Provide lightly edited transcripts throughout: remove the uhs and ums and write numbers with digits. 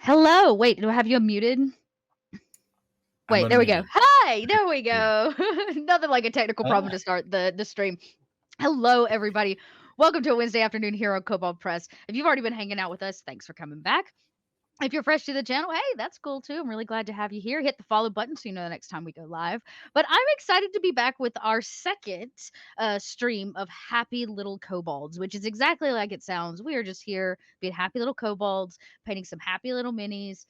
Hello. Wait, do I have you unmuted? I'm Wait, there we go. unmuted. Hi, there we Yeah. go. Nothing like a technical problem Ah, to start the stream. Hello, everybody. Welcome to a Wednesday afternoon here on Kobold Press. If you've already been hanging out with us, thanks for coming back. If you're fresh to the channel, hey, that's cool too. I'm really glad to have you here. Hit the follow button so you know the next time we go live. But I'm excited to be back with our second stream of Happy Little Kobolds, which is exactly like it sounds. We are just here being happy little kobolds, painting some happy little minis,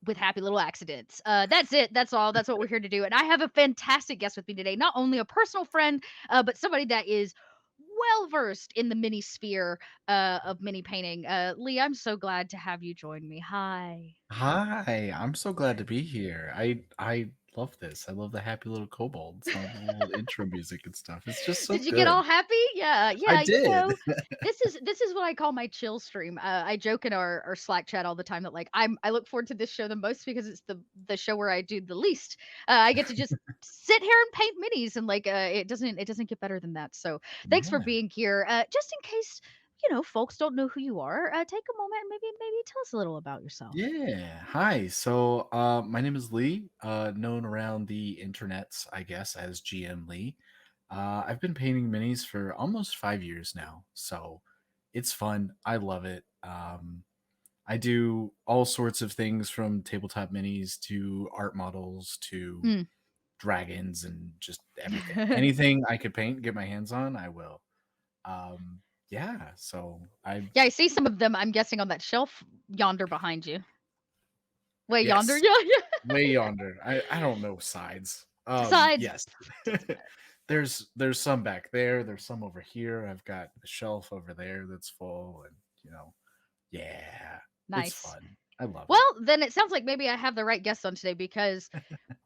with happy little accidents. That's it. That's all. That's what we're here to do. And I have a fantastic guest with me today. Not only a personal friend, but somebody that is well versed in the mini sphere of mini painting. Leigh, I'm so glad to have you join me. Hi. hi, I'm so glad to be here. I love this. I love the happy little kobolds, all the little intro music and stuff. It's just so Did you get good. all happy? Yeah, I yeah. did. This is what I call my chill stream. I joke in our Slack chat all the time that like I look forward to this show the most because it's the show where I do the least. I get to just sit here and paint minis, and like it doesn't get better than that. So thanks for Yeah. being here. Just in case folks don't know who you are, take a moment and maybe tell us a little about yourself. Yeah. Hi. So my name is Lee, known around the internets, I guess, as GM Leigh. I've been painting minis for almost 5 years now. So it's fun. I love it. I do all sorts of things from tabletop minis to art models to Mm. dragons and just everything. Anything I could paint, get my hands on, I will. Yeah, so I Yeah, I see some of them. I'm guessing on that shelf yonder behind you. Way yonder. yes, Yeah, yeah. way yonder. I don't know sides. Sides Yes. doesn't matter. There's some back there, there's some over here. I've got a shelf over there that's full and yeah, it's Nice. fun. I love it. Well, then it sounds like maybe I have the right guest on today because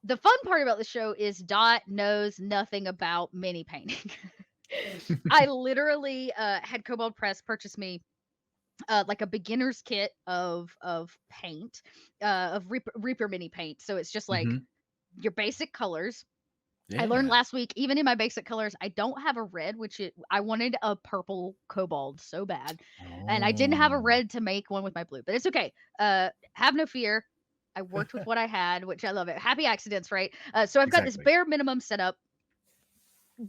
the fun part about the show is Dot knows nothing about mini painting. I literally had Kobold Press purchase me like a beginner's kit of paint, of Reaper mini paint. So it's just like Mhm. your basic colors. I learned Yeah. last week, even in my basic colors, I don't have a red, I wanted a purple kobold so bad, and I didn't have a Oh, red to make one with my blue, but it's okay. Have no fear. I worked with what I had, which I love it. Happy accidents, right? So I've got this exactly. bare minimum set up,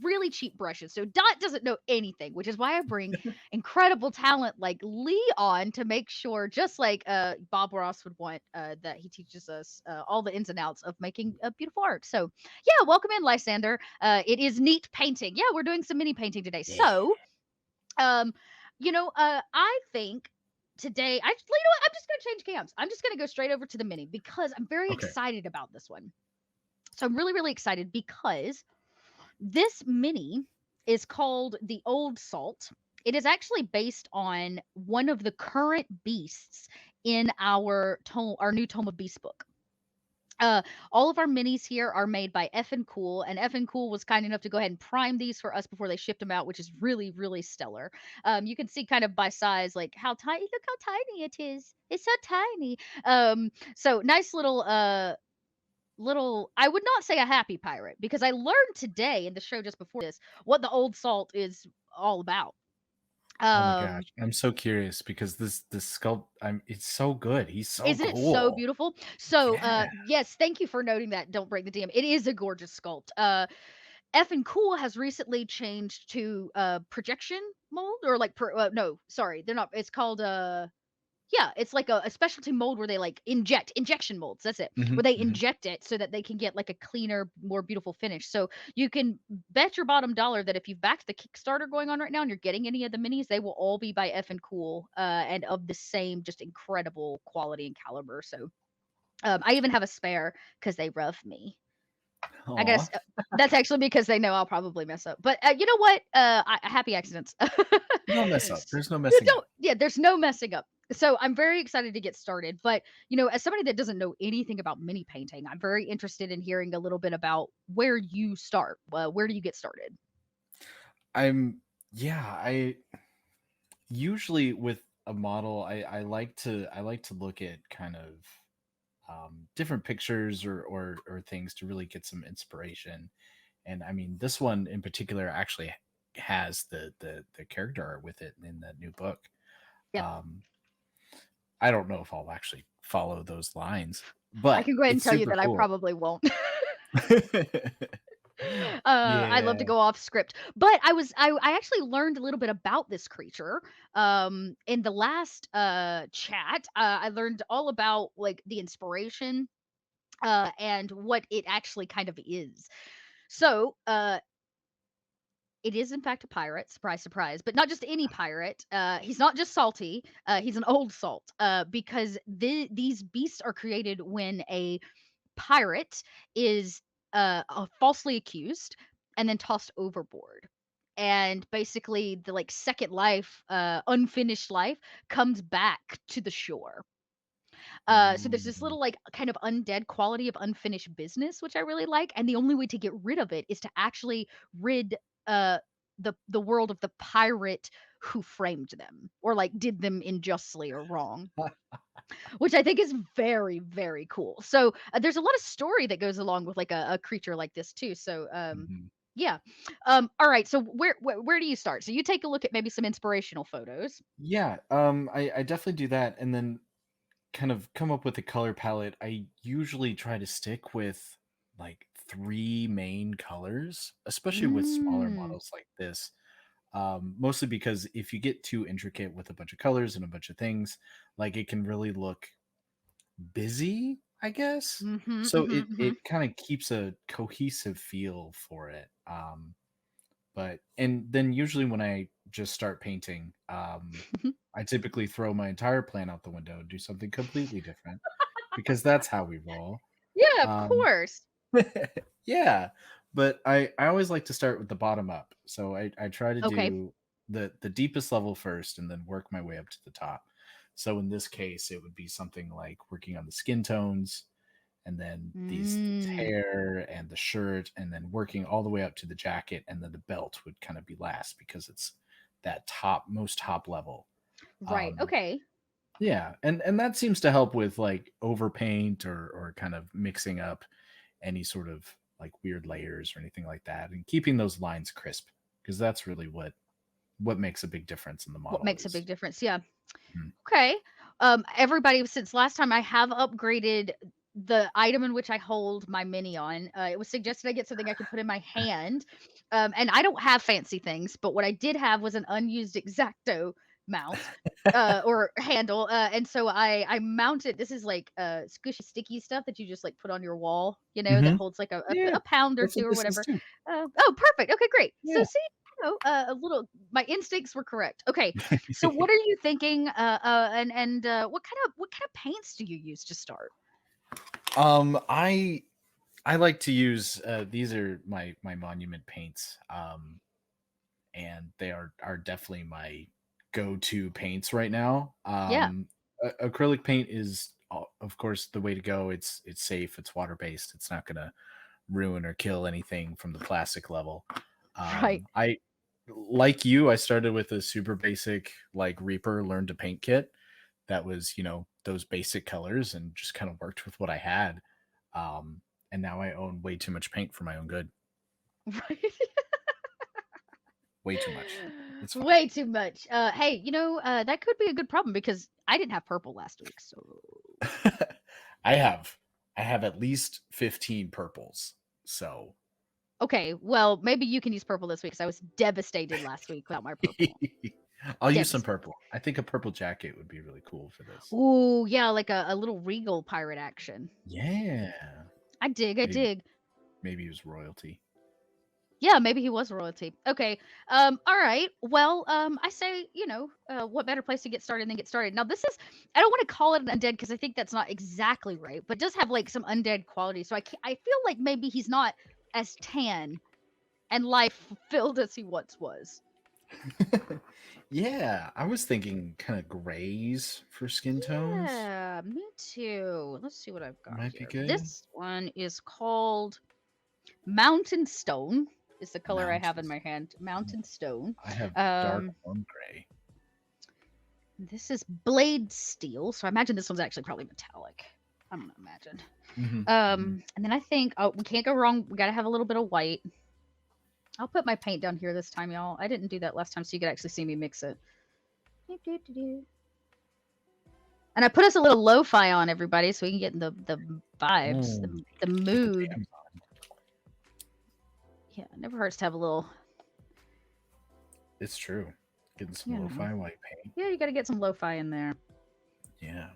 really cheap brushes. So Dot doesn't know anything, which is why I bring incredible talent like Leigh on to make sure, just like Bob Ross would want, that he teaches us all the ins and outs of making beautiful art. So yeah, welcome in, Lysander. It is neat painting. Yeah, we're doing some mini painting today. Yeah. So um, I think today I'm just gonna change cams. I'm just gonna go straight over to the mini because I'm very Okay. excited about this one. So I'm really, really excited because this mini is called the Old Salt. It is actually based on one of the current beasts in our new Tome of Beasts book. Uh, all of our minis here are made by EffinCool, and EffinCool was kind enough to go ahead and prime these for us before they shipped them out, which is really, really stellar. You can see kind of by size, like how tiny. Look how tiny it is. It's so tiny. So nice little, I would not say a happy pirate because I learned today in the show just before this what the old salt is all about. Oh my gosh, Um I'm so curious because this sculpt, it's so good. He's so isn't it so cool. beautiful? So Yeah. yes, thank you for noting that. Don't break the DM. It is a gorgeous sculpt. F and Cool has recently changed to projection mold, or like no, sorry, they're not. It's called yeah, it's like a specialty mold where they like injection molds. That's it. Where Mhm, they mhm. inject it so that they can get like a cleaner, more beautiful finish. So you can bet your bottom dollar that if you've backed the Kickstarter going on right now and you're getting any of the minis, they will all be by F and Cool, and of the same just incredible quality and caliber. So I even have a spare because they rough me. I Aw. guess that's actually because they know I'll probably mess up. But you know what? Happy accidents. Don't mess up. There's no You messing don't. up. Yeah, there's no messing up. So I'm very excited to get started. But as somebody that doesn't know anything about mini painting, I'm very interested in hearing a little bit about where you start. Where do you get started? I'm yeah, I usually with a model, I like to look at kind of different pictures or things to really get some inspiration. And I mean, this one in particular actually has the character art with it in the new book. Yep. Um, I don't know if I'll actually follow those lines, I but can go ahead and it's tell you super that I cool. probably won't. I love to Yeah. go off script, but I actually learned a little bit about this creature in the last chat. I learned all about like the inspiration and what it actually kind of is. So, it is in fact a pirate, surprise, surprise, but not just any pirate. He's not just salty. He's an old salt. Because these beasts are created when a pirate is falsely accused and then tossed overboard. And basically, the like second life, unfinished life, comes back to the shore. So there's this Mm. little like kind of undead quality of unfinished business, which I really like. And the only way to get rid of it is to actually rid uh the world of the pirate who framed them or like did them unjustly or wrong, which I think is very, very cool. So there's a lot of story that goes along with like a creature like this too. So Mhm. yeah. All right. So where do you start? So you take a look at maybe some inspirational photos. Yeah, I definitely do that, and then kind of come up with a color palette. I usually try to stick with like 3 main colors, especially with smaller Mm, models like this. Mostly because if you get too intricate with a bunch of colors and a bunch of things, like it can really look busy, I guess. mm-hmm, So mm-hmm, it kind of keeps a cohesive feel for it. But and then usually when I just start painting, mm-hmm. I typically throw my entire plan out the window and do something completely different because that's how we roll. Yeah, of Um, course. yeah, but I always like to start with the bottom up. So I try to Okay. do the deepest level first and then work my way up to the top. So in this case, it would be something like working on the skin tones and then these Mm, hair and the shirt and then working all the way up to the jacket and then the belt would kind of be last because it's that top level. right. Um, Okay. yeah, and that seems to help with like overpaint or kind of mixing up any sort of like weird layers or anything like that, and keeping those lines crisp because that's really what makes a big difference in the What model makes a is. big difference? Yeah. Mhm. Okay. Everybody, since last time I have upgraded the item in which I hold my mini on. It was suggested I get something I could put in my hand. And I don't have fancy things, but what I did have was an unused Exacto mount or handle. And so I mounted this is like squishy sticky stuff that you just like put on your wall, that Mhm. holds like Yeah, a pound or that's two what or this is whatever. too. Oh, perfect. Okay, great. So Yeah. see, a little my instincts were correct. Okay, so what are you thinking? And what kind of paints do you use to start? I like to use these are my monument paints. And they are definitely my go-to paints right now. Yeah, Acrylic paint is of course the way to go. It's safe, it's water-based, it's not going to ruin or kill anything from the plastic level. right. I like you, I started with a super basic like Reaper learn to paint kit that was, those basic colors and just kind of worked with what I had. Um, and now I own way too much paint for my own good. Right. Way too much. It's fine. Way too much. Hey, that could be a good problem because I didn't have purple last week. So I have I have at least 15 purples. So okay, well maybe you can use purple this week because I was devastated last week without my purple. I'll use some Devastated. purple. I think a purple jacket would be really cool for this. Ooh, yeah, like a little regal pirate action. Yeah. I dig. I Maybe dig. maybe it was royalty. Yeah, maybe he was royalty. Okay. All right. Well, I say, what better place to get started than get started. Now, this is, I don't want to call it an undead because I think that's not exactly right, but it does have like some undead qualities. So I feel like maybe he's not as tan and life filled as he once was. Yeah, I was thinking kind of grays for skin tones Yeah, me too. Let's see what I've got might be here. good. This one is called Mountain Stone. Is the color I have in Mountains. my hand. Mountain Stone. I have dark Um, warm gray. This is blade steel, so I imagine this one's actually probably metallic. I'm gonna imagine. Mhm. And then I think, oh, we can't go wrong. We gotta have a little bit of white. I'll put my paint down here this time, y'all. I didn't do that last time, so you could actually see me mix it. And I put us a little lo-fi on, everybody, so we can get in the vibes, Oh, the get the mood. jams on. Yeah, it never hurts to have a little. It's true. Getting some You know. lo-fi while you paint. Yeah, you got to get some lo-fi in there. Yeah.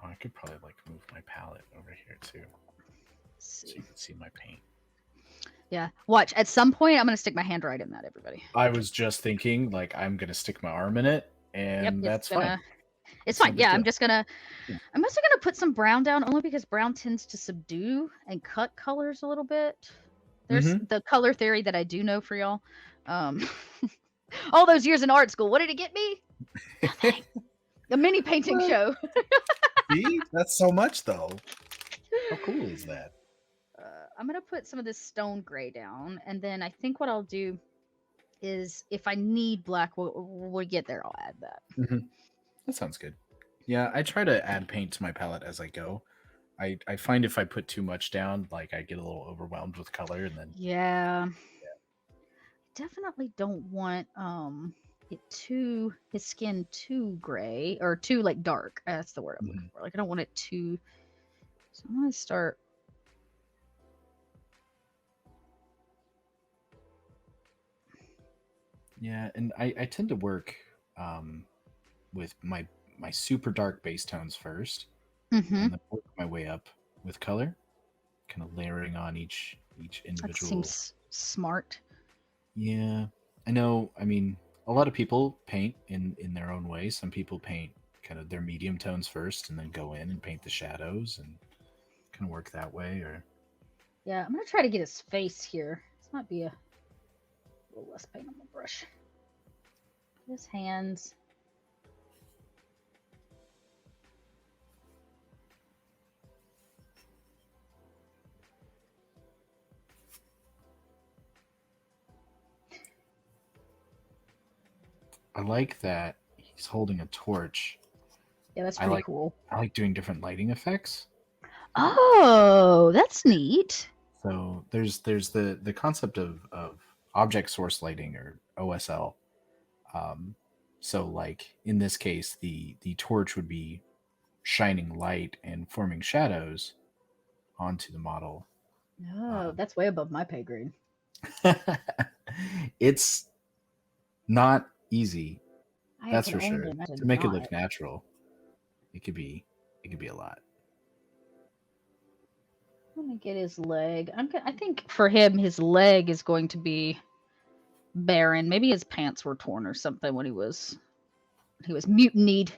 Oh, I could probably like move my palette over here too, so you can see my paint. Yeah, watch. At some point, I'm gonna stick my hand right in that, everybody. I was just thinking, like, I'm gonna stick my arm in it, and Yep, that's fine. it's No fine. big Yeah, deal. I'm also gonna put some brown down, only because brown tends to subdue and cut colors a little bit. There's the color theory that I do know for y'all. Um, all those years in art school, what did it get me? Nothing. A mini painting show. See, that's so much though. How cool is that? I'm gonna put some of this stone gray down, and then I think what I'll do is, if I need black, we'll get there. I'll add that. That sounds good. Yeah, I try to add paint to my palette as I go. I find if I put too much down, like I get a little overwhelmed with color, and then Yeah. Definitely don't want his skin too gray or too like dark. That's the word I'm looking for. Like I don't want it too. So I'm gonna start. yeah, and I tend to work with my super dark base tones first, and then work my way up with color, kind of layering on each That individual. seems smart. Yeah, I know. I mean, a lot of people paint in their own way. Some people paint kind of their medium tones first, and then go in and paint the shadows, and kind of work that way. Or Yeah, I'm gonna try to get his face here. This might be a little less paint on my brush. His hands. I like that he's holding a torch. Yeah, that's pretty cool. I like doing different lighting effects. Oh, that's neat. So there's the concept of object source lighting, or OSL. So like in this case, the torch would be shining light and forming shadows onto the model. Oh, that's way above my pay grade. It's not easy, that's I for can sure. only imagine To make it not. look natural, it could be a lot. Let me get his leg. I think for him, his leg is going to be barren. Maybe his pants were torn or something when he was mutinied.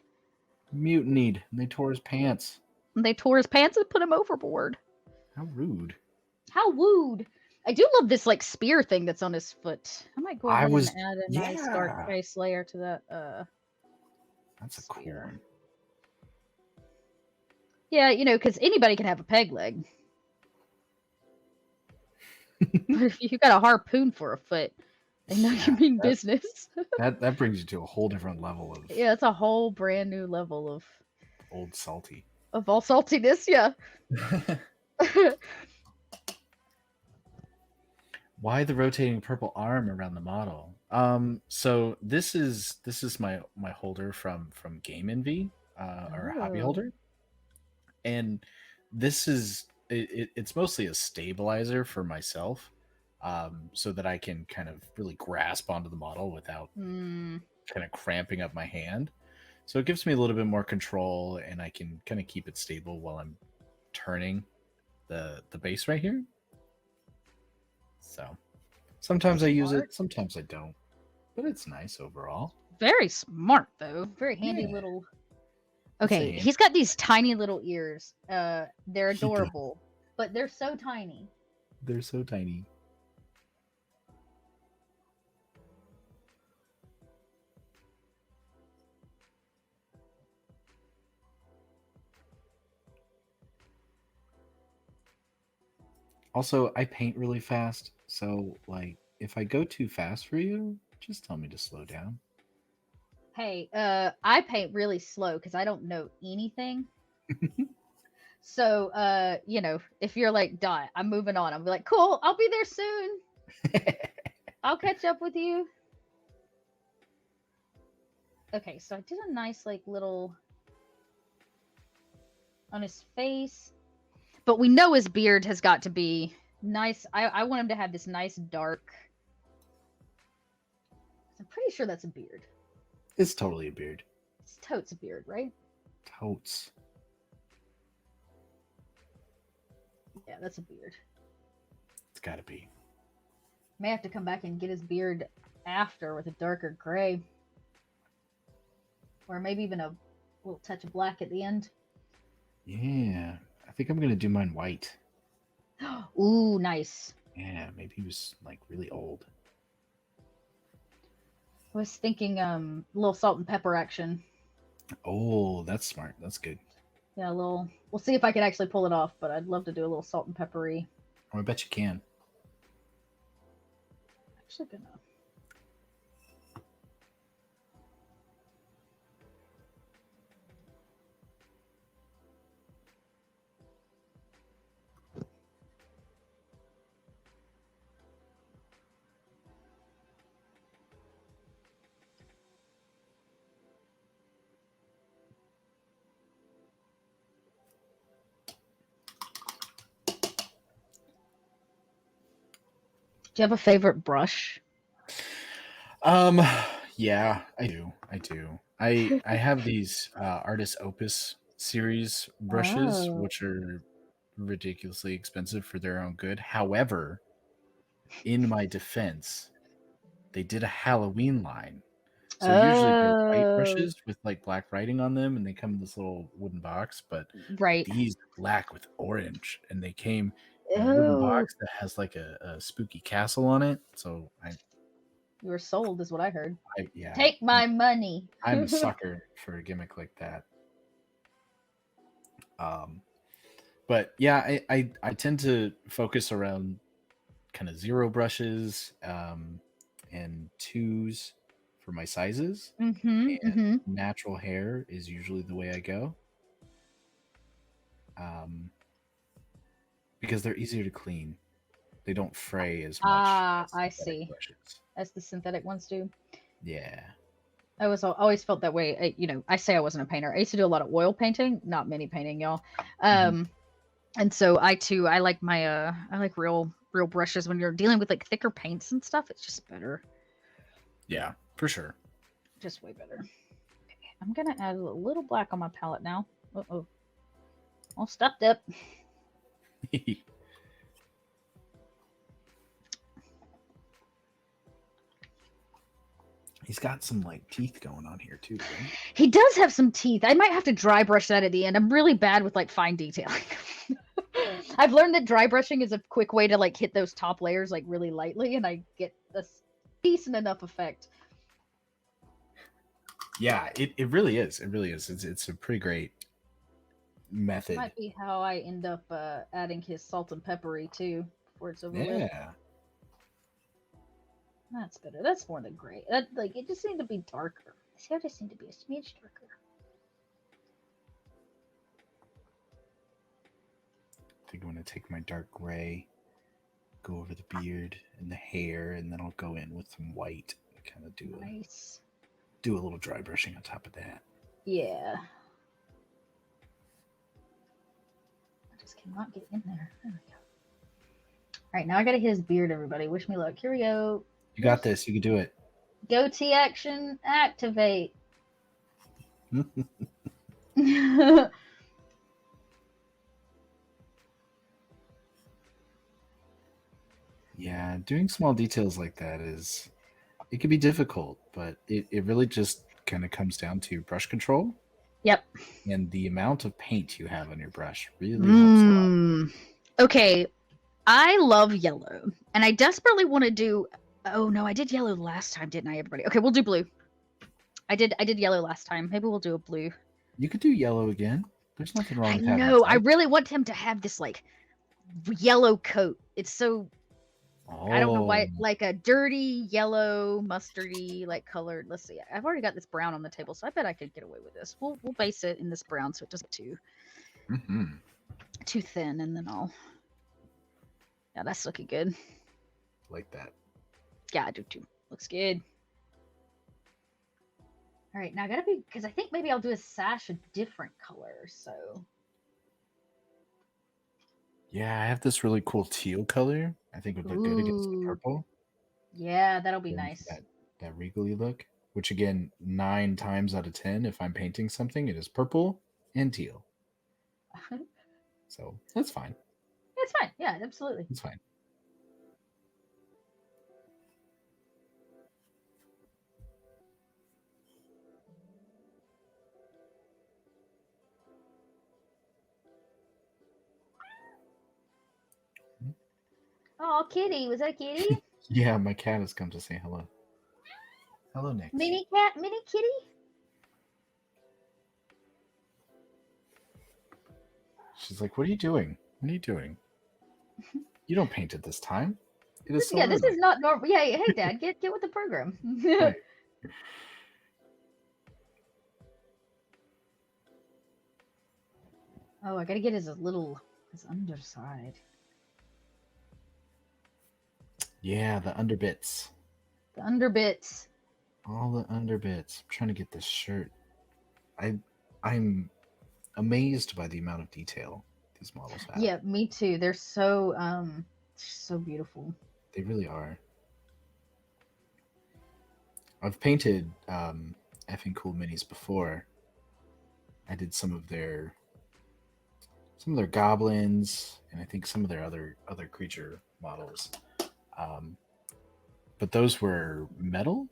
Mutinied, and they tore his pants. And they tore his pants and put him overboard. How rude. How wooed. I do love this like spear thing that's on his foot. I might go ahead and add a nice dark base layer to that. That's a cool one. Yeah, you know, because anybody can have a peg leg. But if you got a harpoon for a foot, they know you mean business. that brings you to a whole different level of. Yeah, it's a whole brand new level of old salty. Of all saltiness, yeah. Why the rotating purple arm around the model? So this is my holder from Game Envy, or a hobby holder, and this is it's mostly a stabilizer for myself, so that I can kind of really grasp onto the model without kind of cramping up my hand. So it gives me a little bit more control, and I can kind of keep it stable while I'm turning the base right here. So sometimes I use it, sometimes I don't, but it's nice overall. Very smart though. Very handy little. Okay, he's got these tiny little ears. They're adorable, but they're so tiny. They're so tiny. Also, I paint really fast, so like if I go too fast for you, just tell me to slow down. Hey, I paint really slow because I don't know anything. So, you know, if you're like, "Dot, I'm moving on," I'll be like, "Cool, I'll be there soon. I'll catch up with you." Okay, so I did a nice like little on his face. But we know his beard has got to be nice. I want him to have this nice dark. I'm pretty sure that's a beard. It's totally a beard. It's totes a beard, right? Totes. Yeah, that's a beard. It's gotta be. May have to come back and get his beard after with a darker gray. Or maybe even a little touch of black at the end. Yeah. I think I'm gonna do mine white. Ooh, nice. Yeah, maybe he was like really old. I was thinking a little salt and pepper action. Oh, that's smart. That's good. Yeah, a little. We'll see if I can actually pull it off, but I'd love to do a little salt and peppery. Oh, I bet you can. Actually, gonna. Do you have a favorite brush? Yeah, I do. I have these Artist Opus series brushes, Oh. which are ridiculously expensive for their own good. However, in my defense, they did a Halloween line. So usually they're white Oh. brushes with like black writing on them, and they come in this little wooden box. But Right. these are black with orange, and they came in a wooden Oh. box that has like a spooky castle on it. So You were sold, is what I heard. yeah, Take my money. I'm a sucker for a gimmick like that. But yeah, I tend to focus around kind of zero brushes and twos for my sizes, Mm-hmm. and Mm-hmm. natural hair is usually the way I go, um, because they're easier to clean. They don't fray as much Ah, as I synthetic see. brushes. As the synthetic ones do. Yeah. I was always felt that way. I say I wasn't a painter. I used to do a lot of oil painting, not mini painting, y'all. Mhm. And so I too, I like my I like real brushes when you're dealing with like thicker paints and stuff. It's just better, Yeah, for sure. just way better. Okay, I'm gonna add a little black on my palette now. Uh-oh, all stepped up. He's got some like teeth going on here too, right? He does have some teeth. I might have to dry brush that at the end. I'm really bad with like fine detailing. I've learned that dry brushing is a quick way to like hit those top layers like really lightly, and I get a decent enough effect. Yeah, it really is. It really is. It's a pretty great method. Might be how I end up adding his salt and peppery too before it's over with. Yeah. That's better. That's more than great. That like it just seemed to be darker. This hair just seemed to be a smidge darker. I think I'm gonna take my dark gray, go over the beard and the hair, and then I'll go in with some white and kind of Nice. do a little dry brushing on top of that. Yeah. I just cannot get in there. There we go. All right, now I gotta hit his beard. Everybody, wish me luck. Here we go. You got this. You can do it. Goatee action activate. Yeah, doing small details like that it can be difficult, but it really just kind of comes down to brush control. Yep. And the amount of paint you have on your brush really helps a lot. Okay, I love yellow, and I desperately want to do. Oh no, I did yellow last time, didn't I? Everybody. Okay, we'll do blue. I did yellow last time. Maybe we'll do a blue. You could do yellow again. There's nothing wrong I with having know. I type. really want him to have this like yellow coat. It's so I don't know why, Oh, like a dirty yellow, mustardy like colored. Let's see. I've already got this brown on the table, so I bet I could get away with this. We'll base it in this brown so it doesn't get too thin, and then I'll. Yeah, that's looking good. like that. Yeah, I do too. Looks good. All right, now I gotta be because I think maybe I'll do a sash a different color. So Yeah, I have this really cool teal color. I think would look good against the Ooh, purple. yeah, that'll be Going for nice. that regally look. Which again, 9 times out of 10, if I'm painting something, it is purple and teal. So that's fine. It's fine. Yeah, absolutely. It's fine. Oh, kitty. Was that a kitty? Yeah, my cat has come to say hello. Hello, Nix. Mini cat? Mini kitty? She's like, "What are you doing? What are you doing? You don't paint it this time. It is so Yeah, this early." is not normal. Yeah, hey, Dad, get with the program. Right. Oh, I gotta get his underside. Yeah, the underbits. The underbits. All the underbits. I'm trying to get this shirt. I'm amazed by the amount of detail these models have. Yeah, me too. They're so beautiful. They really are. I've painted EffinCoolMinis before. I did some of their goblins, and I think some of their other creature models. Um, but those were metal.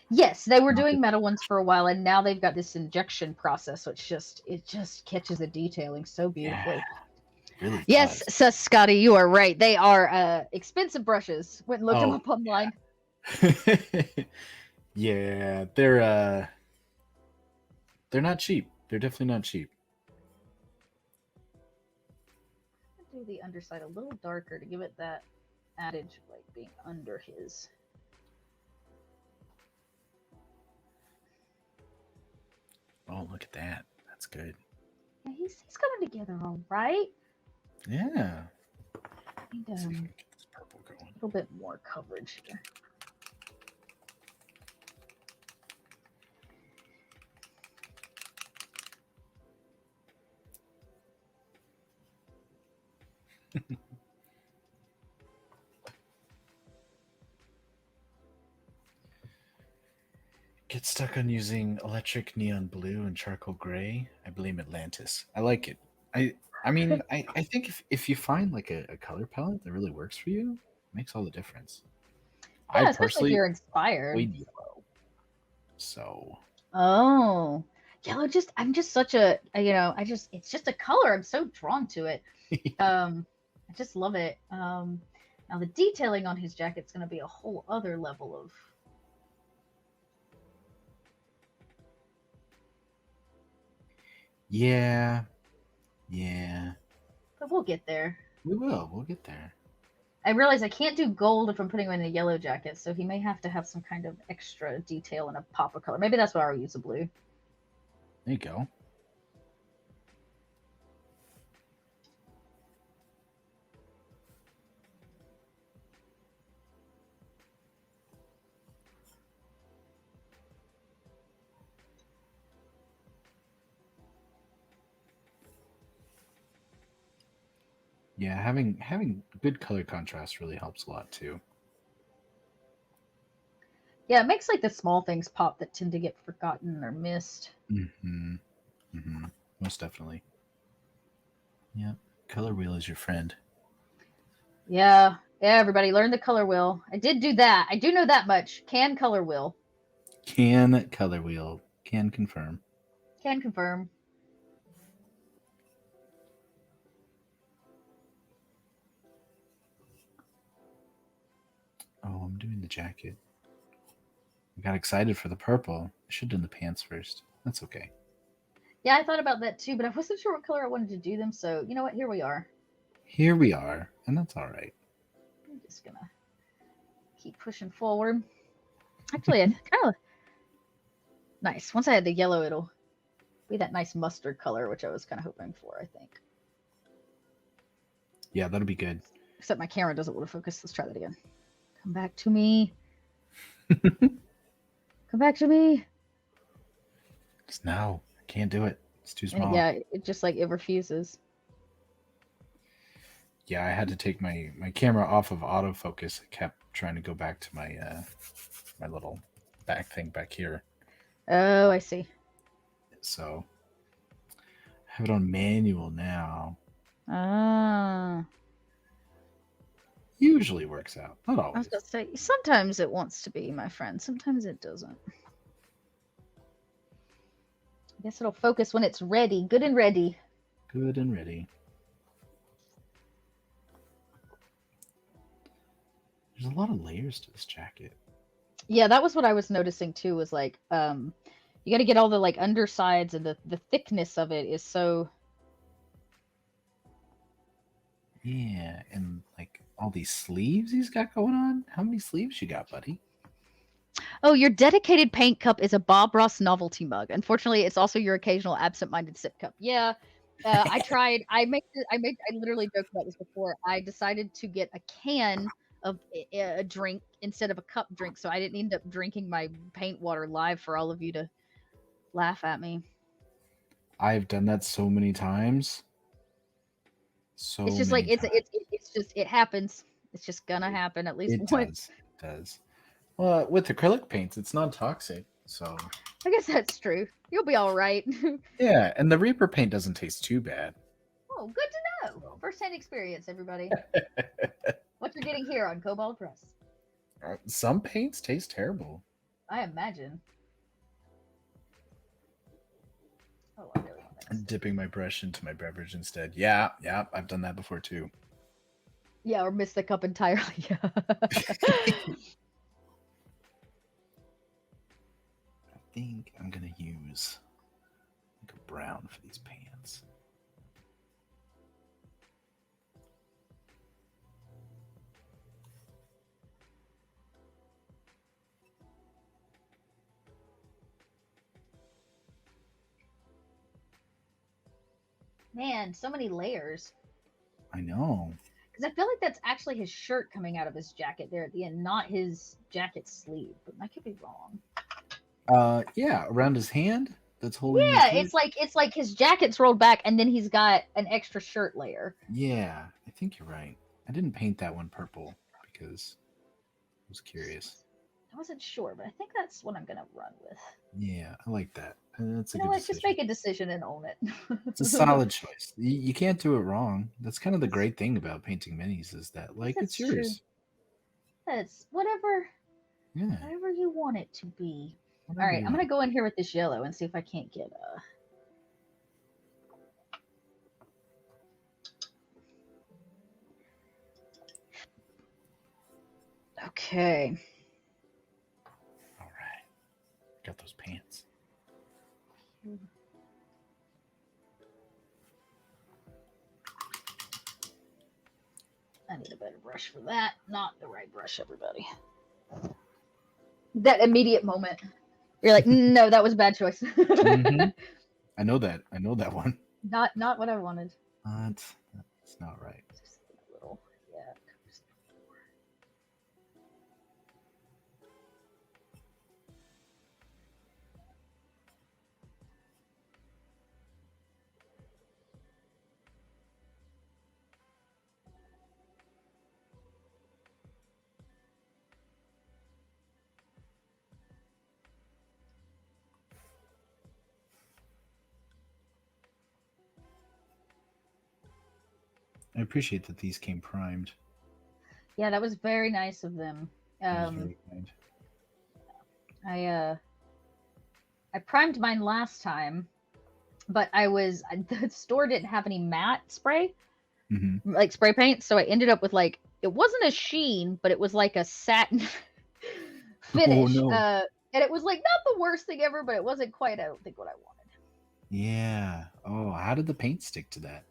Yes, they were Not the doing metal ones for a while, and now they've got this injection process, which just catches the detailing so Yeah, beautifully. it really Yes, does. so Scotty, you are right. They are expensive brushes. Went and looked them Oh, up online. yeah, they're not cheap. They're definitely not cheap. Do the underside a little darker to give it that adage of like being under his. Oh, look at that. That's good. Yeah, he's coming together all right. Yeah. Need Let's see if I a can get this purple going. little bit more coverage here. Get stuck on using electric neon blue and charcoal gray. I blame Atlantis. I like it. I mean, I think if you find like a color palette that really works for you, it makes all the difference. I Yeah, especially if personally you're inspired. avoid yellow. So Oh, yellow just I'm just such a it's just a color. I'm so drawn to it. I just love it. Now the detailing on his jacket's going to be a whole other level of. yeah, yeah. But we'll get there. We will. We'll get there. I realize I can't do gold if I'm putting him in a yellow jacket, so he may have to have some kind of extra detail and a pop of color. Maybe that's why I'll use a blue. There you go. Yeah, having good color contrast really helps a lot too. Yeah, it makes like the small things pop that tend to get forgotten or missed. Mm-hmm. Mm-hmm. Most definitely. Yeah. Color wheel is your friend. Yeah, everybody learn the color wheel. I did do that. I do know that much. Can color wheel. Can color wheel. Can confirm. Can confirm. Oh, I'm doing the jacket. I got excited for the purple. I should have done the pants first. That's okay. Yeah, I thought about that too, but I wasn't sure what color I wanted to do them. So you know what? Here we are. Here we are, and that's all right. I'm just gonna keep pushing forward. Actually, it's kind of nice. Once I had the yellow, it'll be that nice mustard color, which I was kind of hoping for. I think. Yeah, that'll be good. Except my camera doesn't want to focus. Let's try that again. Come back to me. Come back to me. No, I can't do it. It's too And small. yeah, it just like it refuses. Yeah, I had to take my camera off of autofocus. I kept trying to go back to my my little back thing back here. Oh, I see. So I have it on manual now. Ah, Usually works out. Not I was always. gonna say sometimes it wants to be, my friend. Sometimes it doesn't. I guess it'll focus when it's ready, good and ready. Good and ready. There's a lot of layers to this jacket. Yeah, that was what I was noticing too. Was like, you got to get all the like undersides, and the thickness of it is so. Yeah, and like all these sleeves he's got going on. How many sleeves you got, buddy? Oh, your dedicated paint cup is a Bob Ross novelty mug. Unfortunately, it's also your occasional absent-minded sip cup. Yeah, I tried. I literally joked about this before. I decided to get a can of a drink instead of a cup drink, so I didn't end up drinking my paint water live for all of you to laugh at me. I've done that so many times. It's So just like many times. it's just it happens. It's just gonna happen at least It once. does. It does. Well, with acrylic paints, it's non-toxic. So I guess that's true. You'll be all right. yeah, and the Reaper paint doesn't taste too bad. Oh, good to know. So. First-hand experience, everybody. What you're getting here on Kobold Press. Some paints taste terrible. I imagine. Oh, I really want that. I'm dipping my brush into my beverage instead. Yeah, I've done that before too. Yeah, or miss the cup entirely. I think I'm gonna use like a brown for these pants. Man, so many layers. I know. Because I feel like that's actually his shirt coming out of his jacket there at the end, not his jacket sleeve. But I could be wrong. Yeah, around his hand that's holding the Yeah, key. it's like his jacket's rolled back, and then he's got an extra shirt layer. Yeah, I think you're right. I didn't paint that one purple because I was curious. I wasn't sure, but I think that's what I'm gonna run with. Yeah, I like that. That's a You know good what? Just decision. make a decision and own it. It's a solid choice. You can't do it wrong. That's kind of the great thing about painting minis is that like it's That's true. yours. That's whatever Yeah. whatever you want it to be. whatever All right, you I'm gonna want. go in here with this yellow and see if I can't get Okay. All right. Got those pants. I need a better brush for that. Not the right brush, everybody. That immediate moment. You're like, no, that was a bad choice. Mm-hmm. I know that. I know that one. Not what I wanted. That's not right. Just a little, yeah. I appreciate that these came primed. Yeah, that was very nice of them. That was very kind. I primed mine last time, but the store didn't have any matte spray, like spray paint, so I ended up with like it wasn't a sheen, but it was like a satin finish. Oh no. And it was like not the worst thing ever, but it wasn't quite, I don't think, what I wanted. Yeah. Oh, how did the paint stick to that?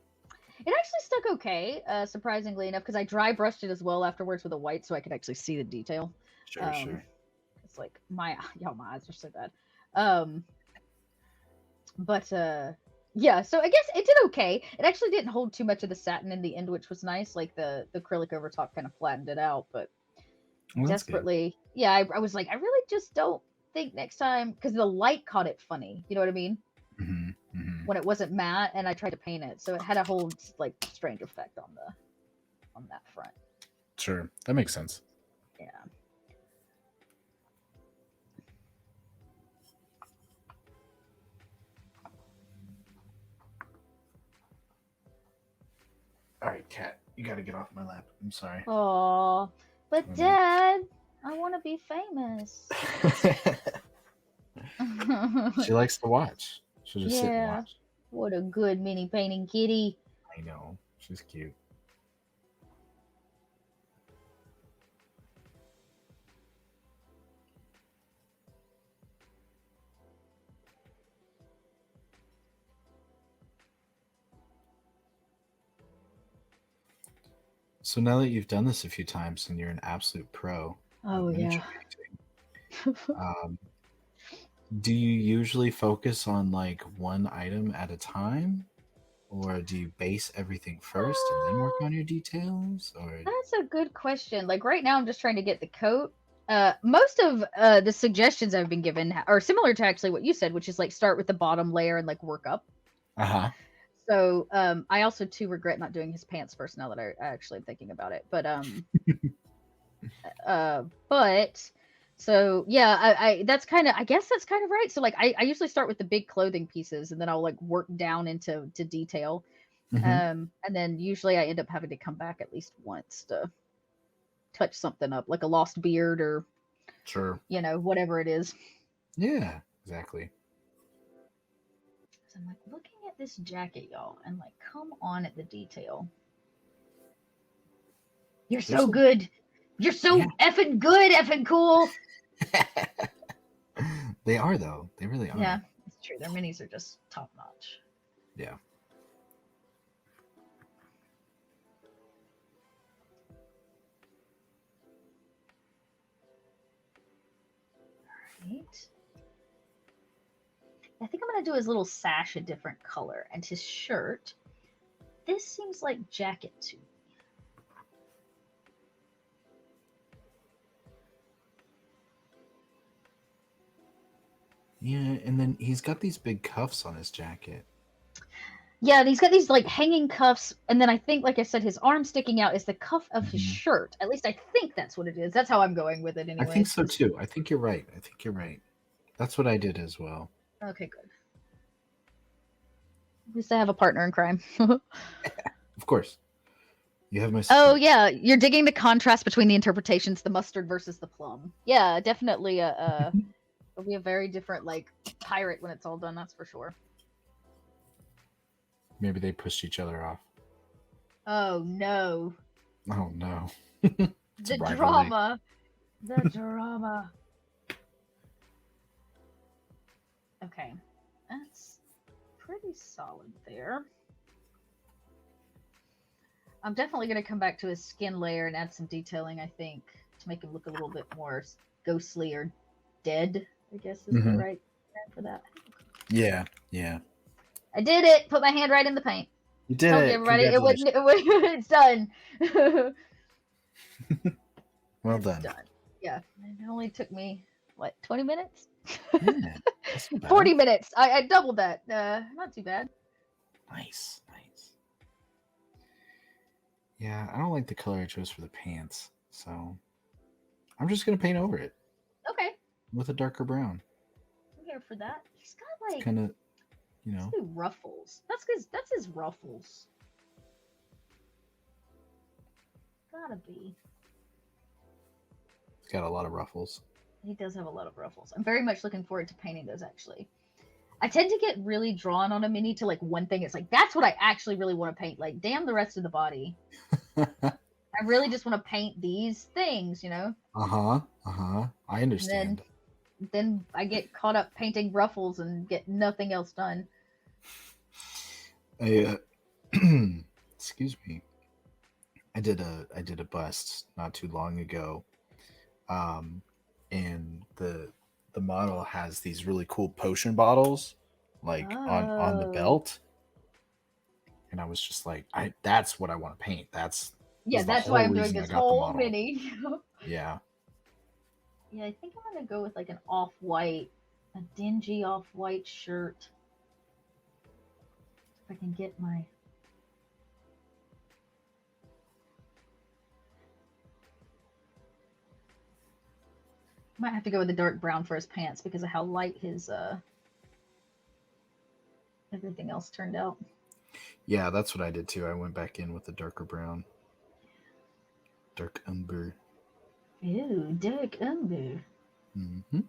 It actually stuck okay, surprisingly enough, because I dry brushed it as well afterwards with a white, so I could actually see the detail. Sure. It's like my eyes are so bad. But yeah, so I guess it did okay. It actually didn't hold too much of the satin in the end, which was nice. Like the acrylic over top kind of flattened it out, but Well, that's desperately, yeah, I was like, I really just don't think next time, because the light caught it funny. You know what I mean? good. When it wasn't matte, and I tried to paint it, so it had a whole like strange effect on the on that front. Sure, that makes sense. Yeah. All right, cat, you got to get off my lap. I'm sorry. Oh, but Dad, I want to be famous. She likes to watch. She'll just sit and Yeah. watch. What a good mini painting kitty. I know. She's cute. So now that you've done this a few times and you're an absolute pro Oh, at miniature yeah. painting, do you usually focus on like one item at a time? Or do you base everything first and then work on your details? Or That's a good question. Like right now, I'm just trying to get the coat. Most of the suggestions I've been given are similar to actually what you said, which is like start with the bottom layer and like work up. uh-huh. So I also too regret not doing his pants first now that I actually am thinking about it. But so yeah, I that's kind of I guess that's kind of right. So like I usually start with the big clothing pieces and then I'll like work down into detail. And then usually I end up having to come back at least once to touch something up, like a lost beard or Sure. Whatever it is. Yeah, exactly. So I'm like looking at this jacket, y'all, and like come on at the detail. You're so good. You're so effing good, effing cool. They are though. They really are. Yeah, it's true. Their minis are just top notch. Yeah. Right. I think I'm gonna do his little sash a different color and his shirt. This seems like jacket to me. Yeah, and then he's got these big cuffs on his jacket. Yeah, and he's got these like hanging cuffs, and then I think, like I said, his arm sticking out is the cuff of his shirt. At least I think that's what it is. That's how I'm going with it anyway. I think so too. I think you're right. That's what I did as well. Okay, good. At least I have a partner in crime. Of course. You have my support. Oh yeah, you're digging the contrast between the interpretations, the mustard versus the plum. Yeah, definitely it'll be a very different like pirate when it's all done, that's for sure. Maybe they pushed each other off. Oh no. Oh no. The drama. The drama. Okay. That's pretty solid there. I'm definitely going to come back to his skin layer and add some detailing, I think, to make him look a little bit more ghostly or dead, I guess is the right term for that. Yeah. I did it! Put my hand right in the paint. You did Told it. you, everybody, it's done. Well done. Yeah. It only took me, 20 minutes? Yeah. 40 minutes. I doubled that. Not too bad. Nice. Yeah, I don't like the color I chose for the pants, so I'm just gonna paint over it. Okay. With a darker brown. I'm here for that. He's got like kind of, Let's do ruffles. That's his ruffles. Gotta be. He's got a lot of ruffles. He does have a lot of ruffles. I'm very much looking forward to painting those actually. I tend to get really drawn on a mini to like one thing. It's like that's what I actually really want to paint. Like damn the rest of the body. I really just want to paint these things, I understand. Then I get caught up painting ruffles and get nothing else done. Excuse me. I did a bust not too long ago, and the model has these really cool potion bottles, like on the belt, and I was just like, that's what I want to paint. That's why I'm doing this whole mini. Yeah. Yeah, I think I'm gonna go with like an off-white, a dingy off-white shirt. If I can get my Might have to go with the dark brown for his pants because of how light his everything else turned out. Yeah, that's what I did too. I went back in with the darker brown. Dark umber. Ew, dark umber. Mm-hmm.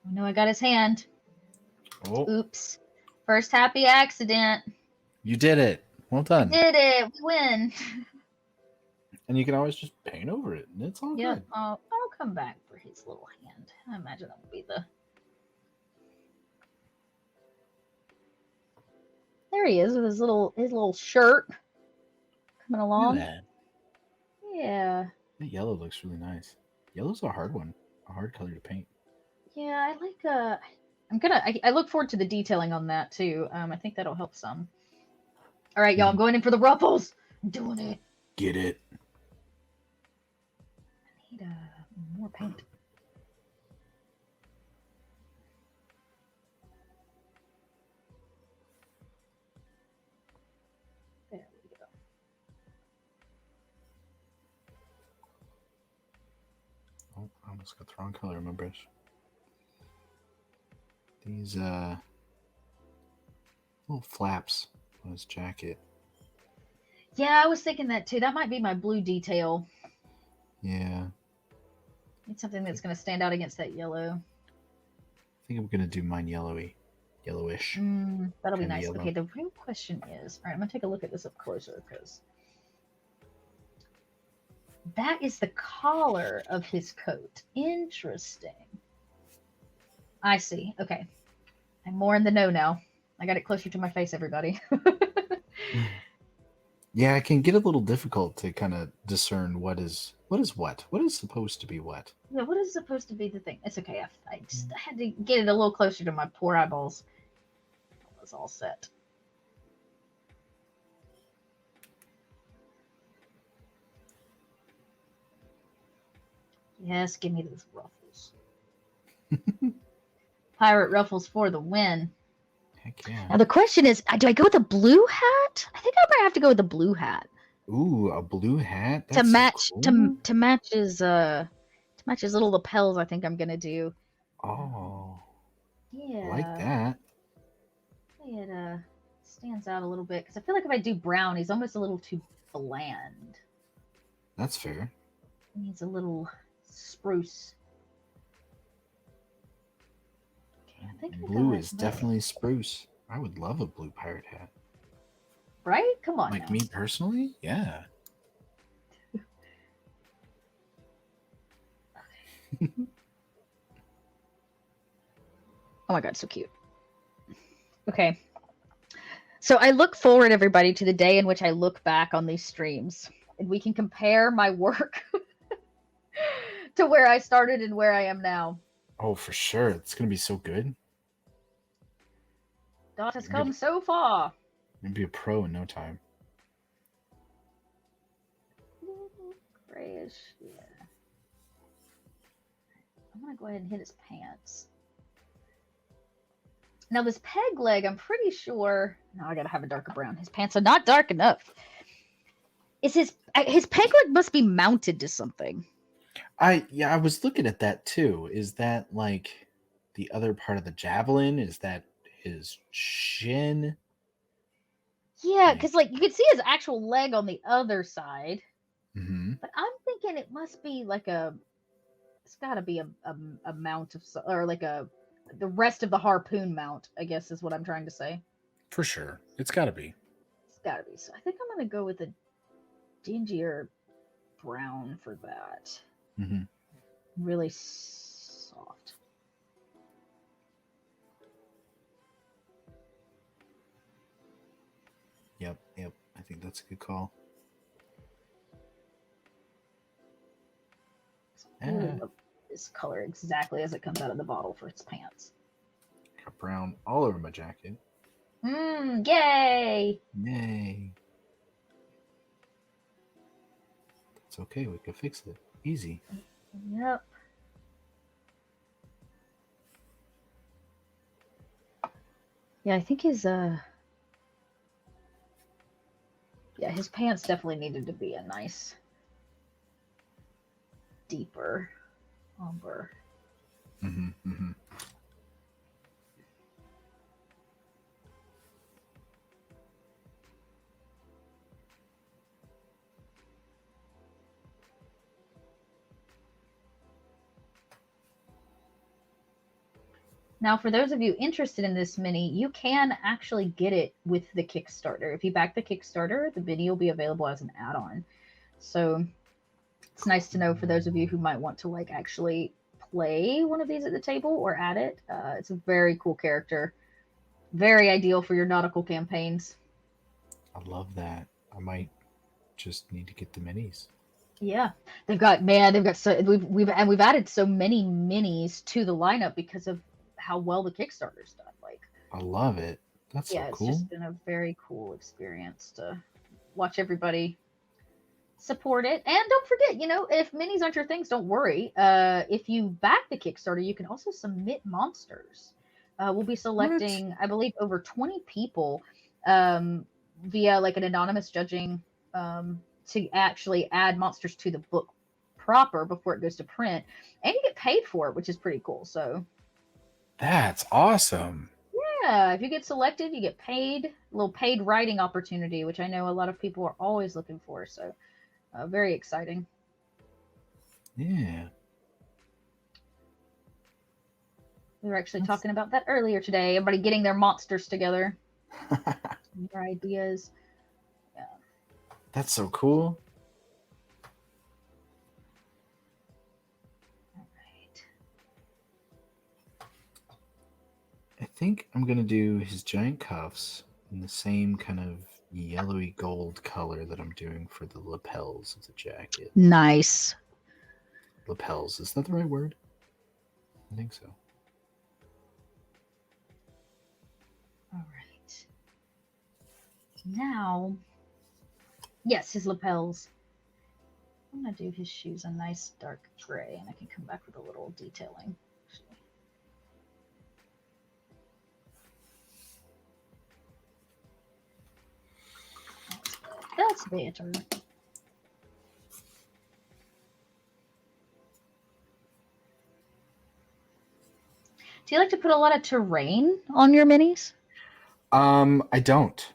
Oh no, I got his hand. Oh, Oops. First happy accident. you did it. Well I done. did it. We win. And you can always just paint over it, and it's all Yep. good. I'll come back for his little hand. I imagine that will be the. There he is with his little shirt coming Look at along. that. Yeah. That yellow looks really nice. Yellow's a hard one, a hard color to paint. Yeah, I like I look forward to the detailing on that too. I think that'll help some. All right, y'all, I'm going in for the ruffles. I'm doing it. Get it. I need more paint. There we go. Oh, I almost got the wrong color on my brush. These little flaps on his jacket. Yeah, I was thinking that too. That might be my blue detail. Yeah. Need something that's going to stand out against that yellow. I think I'm gonna do mine yellowish. That'll be Kinda nice. yellow. Okay, the real question is, all right, I'm going to take a look at this up closer because that is the collar of his coat. Interesting. I see. Okay. I'm more in the know now. I got it closer to my face, everybody. Yeah, it can get a little difficult to kind of discern what is what is supposed to be what. Yeah, what is supposed to be the thing? It's okay. I just had to get it a little closer to my poor eyeballs. It was all set. Yes, give me those ruffles. Pirate ruffles for the win. Heck yeah. Now the question is, do I go with a blue hat? I think I might have to go with a blue hat Ooh, a blue hat. That's to match so cool. to match his little lapels. I think I'm gonna do. Oh, I like Yeah, that. it stands out a little bit because I feel like if I do brown, he's almost a little too bland. That's fair. He needs a little spruce. Okay, I think I Blue got is both. definitely spruce. I would love a blue pirate hat. Right? Come on Like now. me personally, yeah. Oh my god, so cute. Okay. So I look forward, everybody, to the day in which I look back on these streams and we can compare my work to where I started and where I am now. Oh, for sure. It's gonna be so good. Dot has come so far. You'll be a pro in no time. Grayish, yeah. I'm gonna go ahead and hit his pants. Now this peg leg, I'm pretty sure. No, I gotta have a darker brown. His pants are not dark enough. Is his peg leg must be mounted to something? I was looking at that too. Is that like the other part of the javelin? Is that his shin? Yeah, because like you can see his actual leg on the other side, Mm-hmm. but I'm thinking it must be like it's got to be a mount of or like the rest of the harpoon mount, I guess is what I'm trying to say. For sure. It's gotta be. It's got to be. So I think I'm gonna go with a dingier brown for that. Mm-hmm. Really soft. Yep. I think that's a good call. I really love this color exactly as it comes out of the bottle for its pants. Got brown all over my jacket. Yay! Yay. That's okay. We can fix it. Easy. Yep. Yeah, I think his pants definitely needed to be a nice deeper umber. Mm-hmm, mm-hmm. Now, for those of you interested in this mini, you can actually get it with the Kickstarter. If you back the Kickstarter, the mini will be available as an add-on. So it's nice to know for those of you who might want to like actually play one of these at the table or add it. It's a very cool character, very ideal for your nautical campaigns. I love that. I might just need to get the minis. Yeah, they've got so we've added so many minis to the lineup because of how well the Kickstarter's done. Like, I love it. That's so yeah, it's cool. just been a very cool experience to watch everybody support it. And don't forget, if minis aren't your things, don't worry. If you back the Kickstarter, you can also submit monsters. We'll be What? selecting, I believe, over 20 people um, via like an anonymous judging to actually add monsters to the book proper before it goes to print, and you get paid for it, which is pretty cool. So That's awesome. yeah, if you get selected, you get paid, a little paid writing opportunity, which I know a lot of people are always looking for. So very exciting. Yeah. We were actually That's talking about that earlier today. Everybody getting their monsters together, their ideas. Yeah. That's so cool. All right. I think I'm gonna do his giant cuffs in the same kind of yellowy gold color that I'm doing for the lapels of the jacket. Nice. Lapels, is that the right word? I think so. All right. Now, yes, his lapels. I'm gonna do his shoes a nice dark gray, and I can come back with a little detailing. That's better. Do you like to put a lot of terrain on your minis? I don't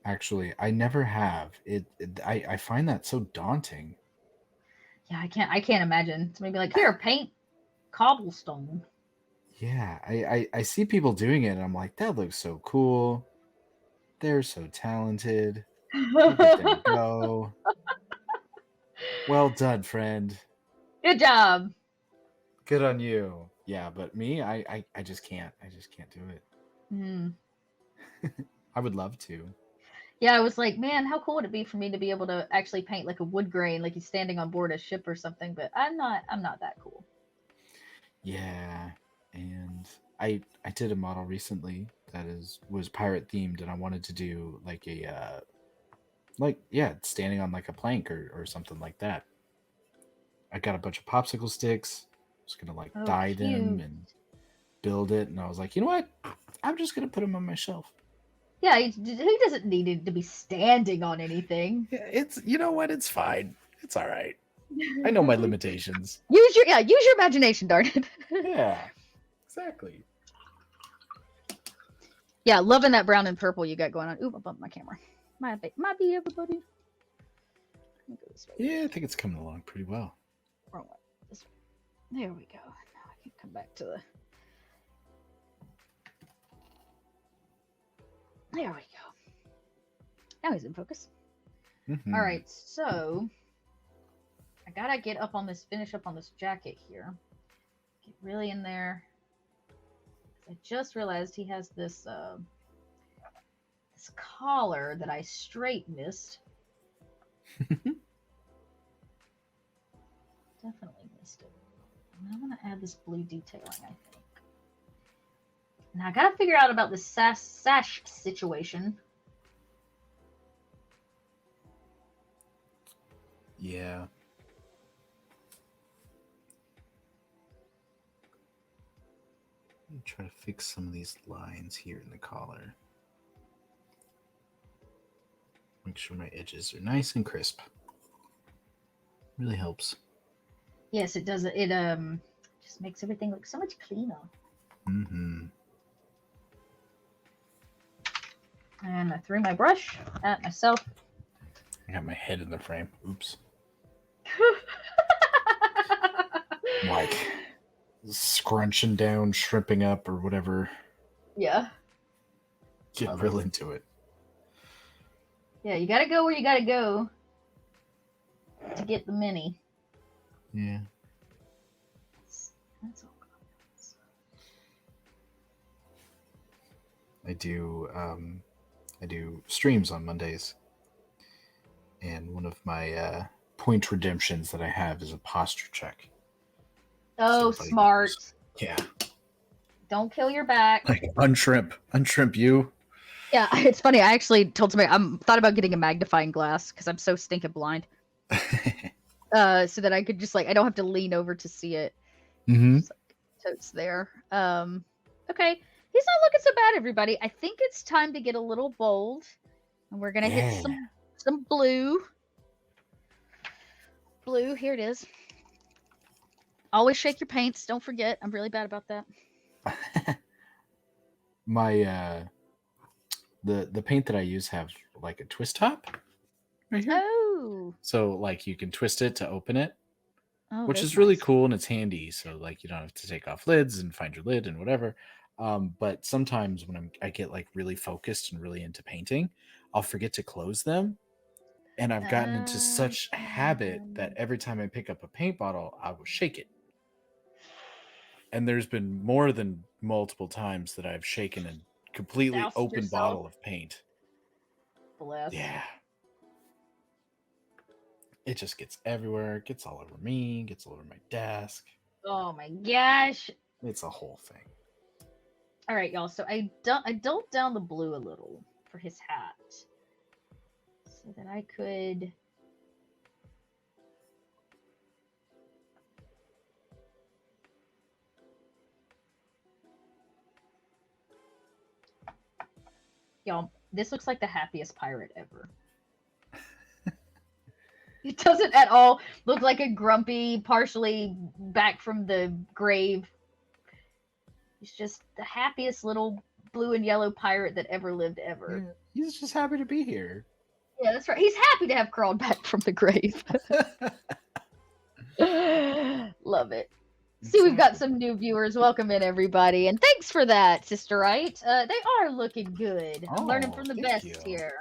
actually. I never have. I find that so daunting. Yeah, I can't imagine. It's maybe like, here, paint cobblestone. Yeah, I see people doing it, and I'm like, that looks so cool. They're so talented. Look at them go. Well done, friend. Good job. Good on you. Yeah, but me, I just can't. I just can't do it. Hmm. I would love to. Yeah, I was like, man, how cool would it be for me to be able to actually paint like a wood grain, like he's standing on board a ship or something? But I'm not that cool. Yeah, and I did a model recently that was pirate themed, and I wanted to do like a like yeah, standing on like a plank or something like that. I got a bunch of popsicle sticks. I was gonna like Oh, dye them cute. and build it, and I was like, you know what? I'm just gonna put them on my shelf. Yeah, he doesn't need it to be standing on anything. Yeah, it's you know what? It's fine. It's all right. I know my limitations. Use your imagination, darn it. Yeah, exactly. Yeah, loving that brown and purple you got going on. Ooh, I bumped my camera. Might be everybody. Let me go this way. Yeah, I think it's coming along pretty well. Wrong way. This way. There we go. Now I can come back to the. There we go. Now he's in focus. Mm-hmm. All right, so I gotta finish up on this jacket here. Get really in there. I just realized he has this this collar that I straight missed. Definitely missed it. And I'm gonna add this blue detailing, I think. Now I gotta figure out about this sash situation. Yeah. Let me try to fix some of these lines here in the collar. Make sure my edges are nice and crisp. Really helps. Yes, it does. It just makes everything look so much cleaner. Mm-hmm. And I threw my brush at myself. I got my head in the frame. Oops. Like scrunching down, shrimping up, or whatever. Yeah. Get Love real it. into it. Yeah, you gotta go where you gotta go to get the mini. Yeah. That's all. I do streams on Mondays, and one of my point redemptions that I have is a posture check. Oh, So, smart. Yeah. Don't kill your back. Like unshrimp you. Yeah, it's funny. I actually told somebody I'm thought about getting a magnifying glass because I'm so stinking blind. So that I could just like I don't have to lean over to see it. Mm-hmm. Just, like, totes there. Okay. He's not looking so bad, everybody. I think it's time to get a little bold. And we're gonna hit some blue. Blue, here it is. Always shake your paints, don't forget. I'm really bad about that. My the paint that I use have like a twist top right here. Oh. So like you can twist it to open it. Which that's is really nice. cool and it's handy. So like you don't have to take off lids and find your lid and whatever. But sometimes when I get like really focused and really into painting, I'll forget to close them. And I've gotten into such habit that every time I pick up a paint bottle, I will shake it. And there's been more than multiple times that I've shaken a completely Doused open yourself? bottle of paint. Bless. Yeah. It just gets everywhere, gets all over me, gets all over my desk. Oh my gosh. It's a whole thing. All right, y'all. So I dulled down the blue a little for his hat, so that I could. Y'all, this looks like the happiest pirate ever. It doesn't at all look like a grumpy, partially back from the grave. He's just the happiest little blue and yellow pirate that ever lived ever. Yeah, he's just happy to be here. Yeah, that's right. He's happy to have crawled back from the grave. Love it. See, we've got some new viewers. Welcome in, everybody. And thanks for that, Sister Right. They are looking good. I'm learning from the best here.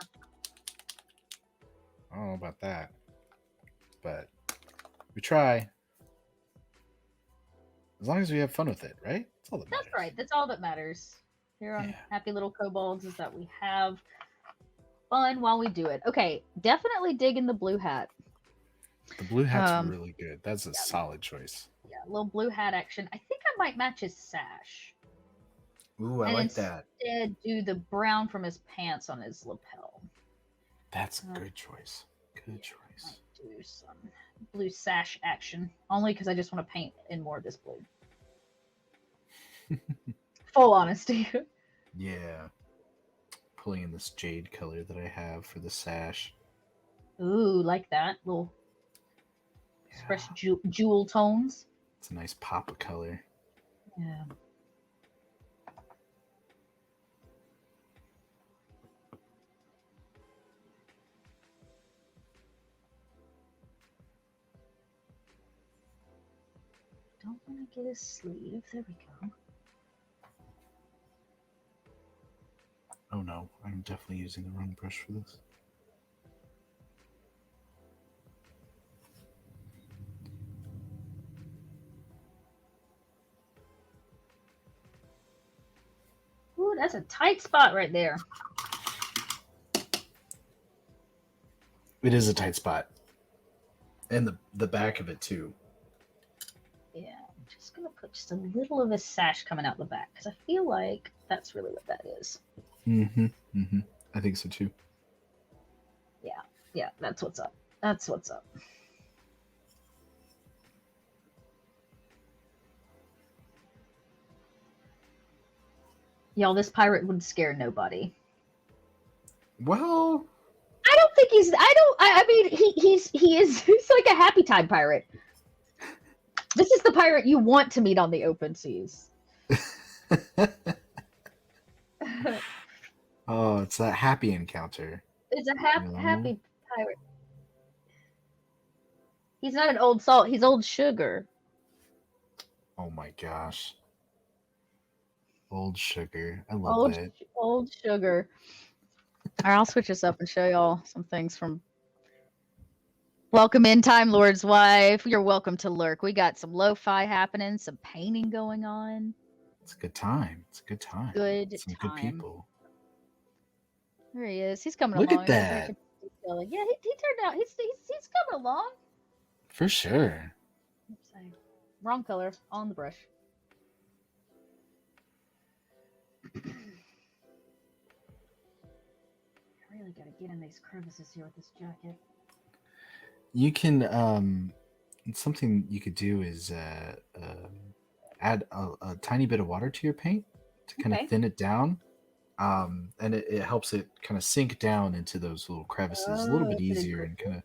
I don't know about that. But we try. As long as we have fun with it, right? That's all that matters. That's right. That's all that matters. Here on Happy Little Kobolds is that we have fun while we do it. Okay, definitely digging the blue hat. The blue hat's really good. That's a solid choice. Yeah, a little blue hat action. I think I might match his sash. Ooh, I like that. Instead, do the brown from his pants on his lapel. That's a good choice. Good choice. Might do some blue sash action. Only because I just want to paint in more of this blue. Full honesty. Yeah. Pulling in this jade color that I have for the sash. Ooh, like that. Little fresh jewel tones. It's a nice pop of color. Yeah. Don't want to get his sleeve. There we go. Oh no, I'm definitely using the wrong brush for this. Ooh, that's a tight spot right there. It is a tight spot. And the back of it too. Yeah, I'm just going to put just a little of his sash coming out the back because I feel like that's really what that is. Mm-hmm. Mm-hmm. I think so too. Yeah, that's what's up. That's what's up. Y'all, this pirate would scare nobody. Well, I don't think he's. I mean, he's like a happy time pirate. This is the pirate you want to meet on the open seas. oh, it's that happy encounter. It's a You know? happy pirate. He's not an old salt. He's old sugar. Oh my gosh. Old sugar. I love that. Old sugar. All right, I'll switch this up and show y'all some things from Welcome in, Time Lord's wife. You're welcome to lurk. We got some lo-fi happening, some painting going on. It's a good time. It's a good time. Good some time. good people. There he is. He's coming Look along. at that. Yeah, he turned out. He's coming along. For sure. Oops, wrong color on the brush. I really gotta get in these crevices here with this jacket. You can something you could do is add a tiny bit of water to your paint to kind of thin it down, and it helps it kind of sink down into those little crevices a little bit easier and kind of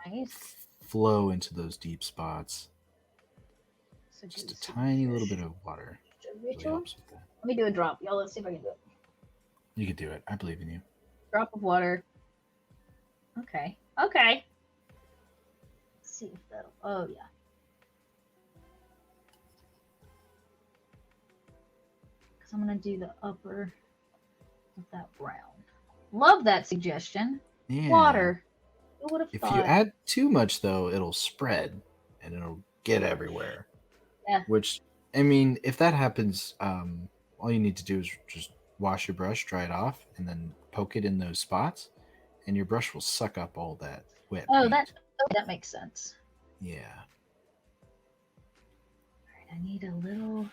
nice. flow into those deep spots. Just a tiny little bit of water really helps with that. Let me do a drop, y'all. Let's see if I can do it. You can do it. I believe in you. Drop of water. Okay. Let's see if that'll. Oh yeah. Because I'm gonna do the upper with that brown. Love that suggestion. Yeah. Water. Who would have if thought? you add too much, though, it'll spread and it'll get everywhere. Yeah. Which, I mean, if that happens, all you need to do is just wash your brush, dry it off, and then poke it in those spots, and your brush will suck up all that wet paint. That makes sense. Yeah. All right, I need a little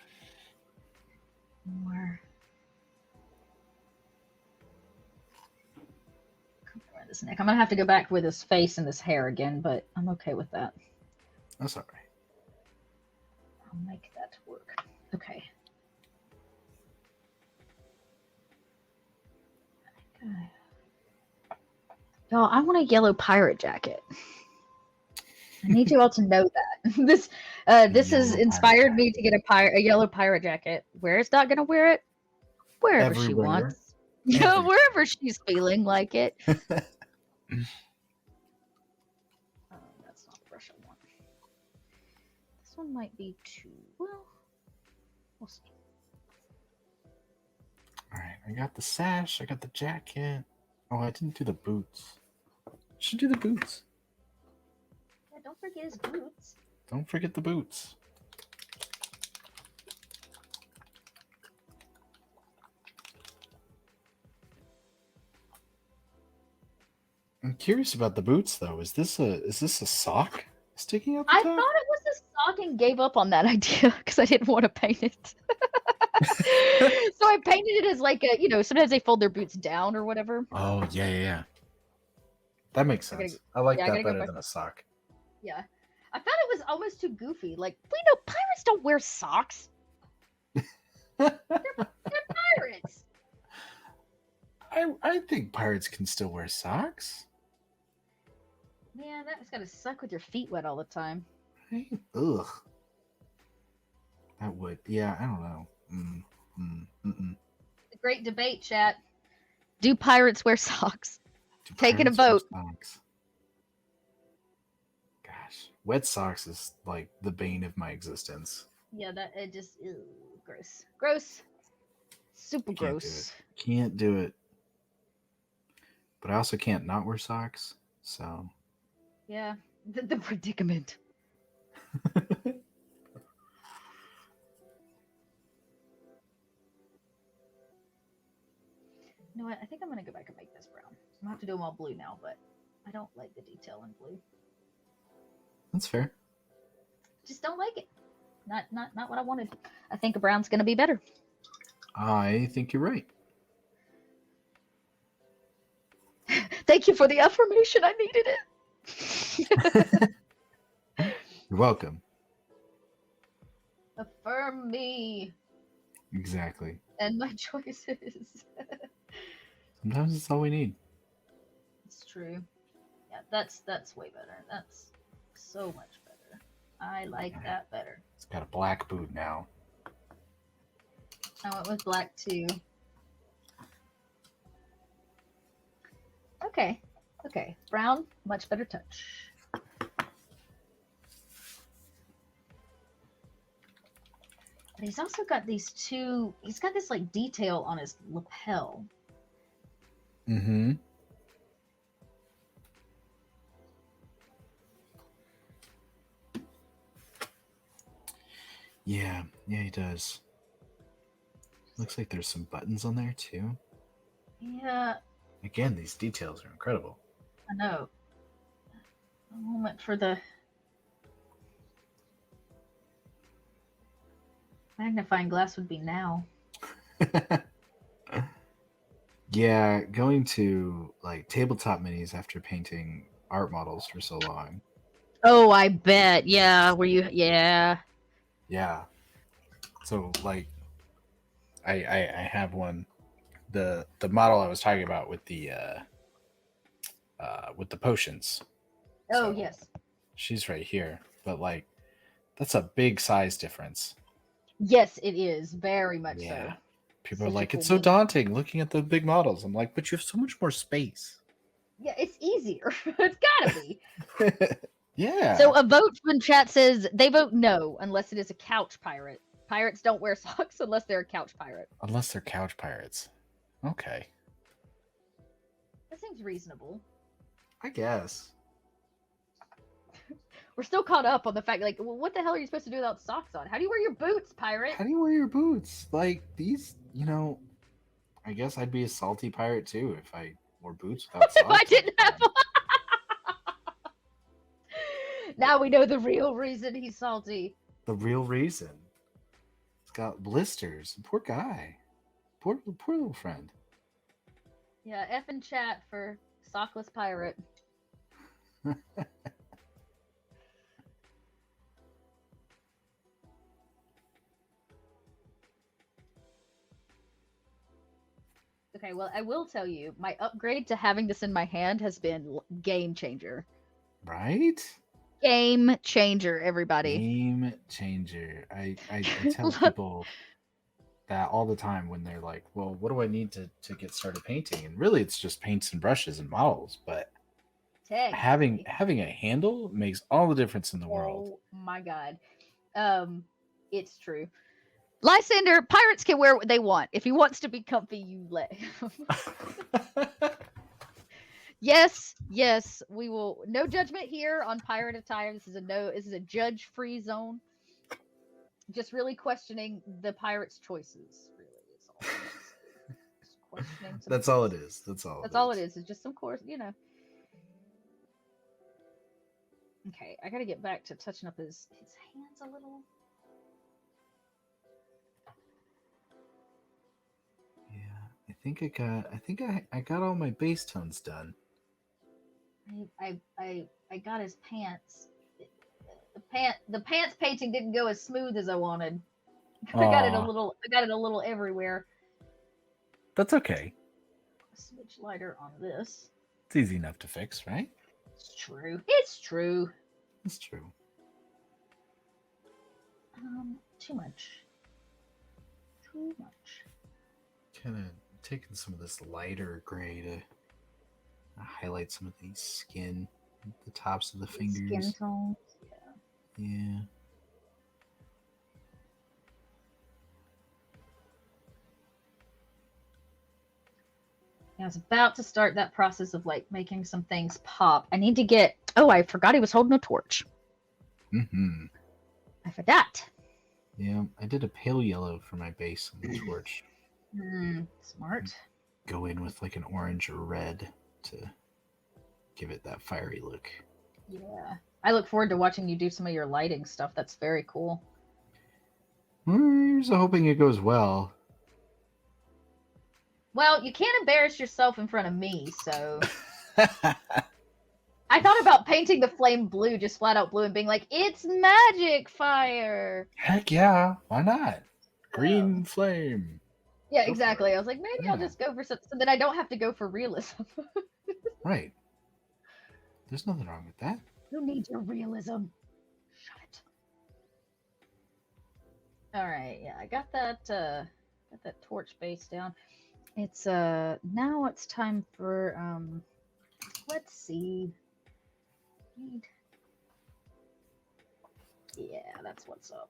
more. This neck. I'm gonna have to go back with his face and his hair again, but I'm okay with that. That's all right. I'll make that work. Okay. Y'all, I want a yellow pirate jacket. I need you all to know that. This has inspired me to get a yellow pirate jacket. Where is Dot gonna wear it? Wherever she wants. Yeah, wherever she's feeling like it. That's not the brush I want. This one might be too well. We'll see. All right, I got the sash. I got the jacket. Oh, I didn't do the boots. Should do the boots. Yeah, don't forget his boots. Don't forget the boots. I'm curious about the boots, though. Is this a sock sticking up? I thought it was a sock and gave up on that idea because I didn't want to paint it. So I painted it as like a, sometimes they fold their boots down or whatever. Oh yeah. That makes sense. I like that better than a sock. Yeah, I thought it was almost too goofy. Like, we know pirates don't wear socks. they're pirates. I think pirates can still wear socks. Man, that's gotta suck with your feet wet all the time. Right? Ugh. That would. Yeah, I don't know. The great debate, chat. Do pirates wear socks? Taking a vote. Gosh, wet socks is like the bane of my existence. Yeah, it just gross, super gross. Can't do it. But I also can't not wear socks. So. Yeah, the predicament. You know what? I think I'm gonna go back and make this brown. I'm gonna have to do them all blue now, but I don't like the detail in blue. That's fair. Just don't like it. Not what I wanted. I think a brown's gonna be better. I think you're right. Thank you for the affirmation. I needed it. You're welcome. Affirm me. Exactly. and my choices. Sometimes it's all we need. It's true. Yeah, that's way better. That's so much better. I like that better. It's got a black boot now. I went with black too. Okay. Okay. Brown, much better touch. But he's also got these two. He's got this like detail on his lapel. Mm-hmm. Yeah, he does. Looks like there's some buttons on there too. Yeah. Again, these details are incredible. I know. A moment for the magnifying glass would be now. Yeah, going to like tabletop minis after painting art models for so long. Oh, I bet. Yeah. Were you? Yeah. Yeah. So like, I have one, the model I was talking about with the potions. Oh, So yes. she's right here, but like, that's a big size difference. Yes, it is. Very much so. People Such are a like, cool it's so mini. daunting looking at the big models. I'm like, but you have so much more space. Yeah, it's easier. It's gotta be. Yeah. So a vote from chat says they vote no unless it is a couch pirate. Pirates don't wear socks unless they're a couch pirate. Unless they're couch pirates. Okay. That seems reasonable. I guess. We're still caught up on the fact, like, well, what the hell are you supposed to do without socks on? How do you wear your boots, pirate? How do you wear your boots? Like, these, I guess I'd be a salty pirate too if I wore boots without socks. If I didn't have one. Now we know the real reason he's salty. The real reason. He's got blisters. Poor guy. Poor little friend. Yeah, F in chat for sockless pirate. Okay, well, I will tell you, my upgrade to having this in my hand has been game changer. Right? Game changer, everybody. Game changer. I tell people that all the time when they're like, well, what do I need to get started painting? And really it's just paints and brushes and models, but having a handle makes all the difference in the world. Oh my god. It's true. Lysander, pirates can wear what they want. If he wants to be comfy, you let him. Yes, we will. No judgment here on pirate attire. This is a judge-free zone. Just really questioning the pirate's choices. Really, is all. Just questioning. That's all it is. That's all it is. It's just some course, Okay, I gotta get back to touching up his hands a little. Yeah, I think I got all my base tones done. I got his pants. The pants painting didn't go as smooth as I wanted. I got it a little everywhere. That's okay. Switch lighter on this. It's easy enough to fix, right? It's true. It's true. It's true. Too much. Too much. Kind of taking some of this lighter gray to highlight some of these skin, the tops of the fingers. Skin tones. Yeah. I was about to start that process of like making some things pop. I need to get. Oh, I forgot he was holding a torch. Mm-hmm. I forgot. Yeah, I did a pale yellow for my base on the torch. Smart. Go in with like an orange or red to give it that fiery look. Yeah. I look forward to watching you do some of your lighting stuff. That's very cool. Here's hoping it goes well. Well, you can't embarrass yourself in front of me, so. I thought about painting the flame blue, just flat out blue, and being like, it's magic fire. Heck yeah, why not? Green flame. Yeah, Go for exactly. it. I was like, maybe I'll Yeah, just go for something so that I don't have to go for realism. right. There's nothing wrong with that. Who needs your realism? Shut it. All right, yeah, I got that torch base down. It's now it's time for let's see. Need- Yeah, that's what's up.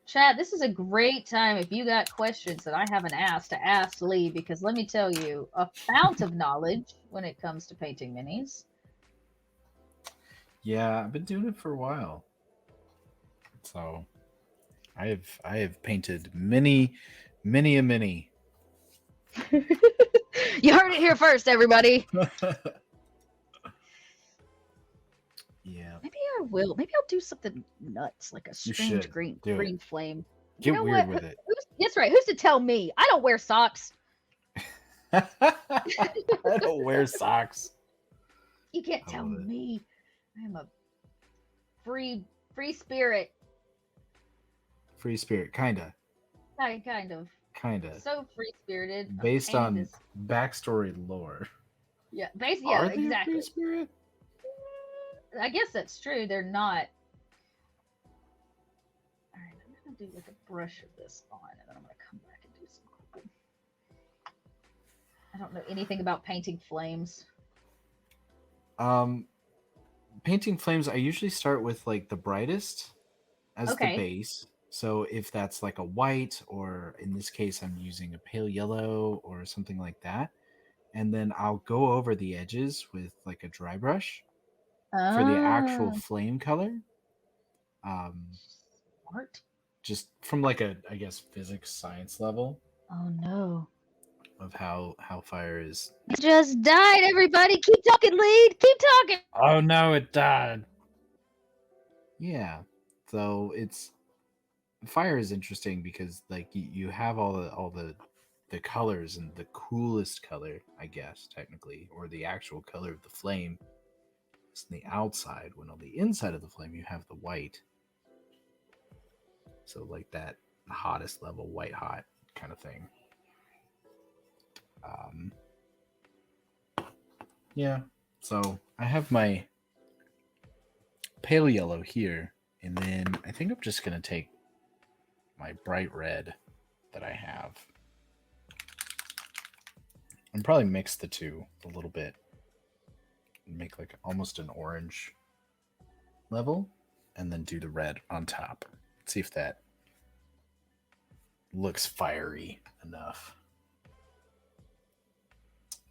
Chad, this is a great time if you got questions that I haven't asked to ask Leigh, because let me tell you, a fount of knowledge when it comes to painting minis. Yeah, I've been doing it for a while. So I have painted many a mini. You heard it here first, everybody. Yeah, Maybe I will. Maybe I'll do something nuts, like a you strange should green do it. green flame. You Get know weird what? with it. That's right. Who's to tell me? I don't wear socks. I don't wear socks. You can't I tell love it. me. I am a free free spirit. Free spirit, kinda, Kind of. kinda. So free spirited. I'm Based painting on this. backstory lore. Yeah, basically, yeah, Are they a free exactly. spirit? I guess that's true. They're not. All right, I'm gonna do like a brush of this on, and then I'm gonna come back and do some cool. I don't know anything about painting flames. Um, Painting flames, I usually start with like the brightest as the Okay. base. So if that's like a white, or in this case, I'm using a pale yellow or something like that. And then I'll go over the edges with like a dry brush for the actual Ah, flame color. Um, smart. just from like a, I guess, physics science level Oh no. of how fire is. It just died, everybody. Keep talking, lead. Keep talking. Oh no, it died. Yeah. So it's fire is interesting because like you have all the colors, and the coolest color, I guess, technically, or the actual color of the flame is on the outside, when on the inside of the flame you have the white. So like that hottest level, white hot kind of thing. Um, yeah. So I have my pale yellow here, and then I think I'm just gonna take my bright red that I have and probably mix the two a little bit and make like almost an orange level, and then do the red on top. See if that looks fiery enough.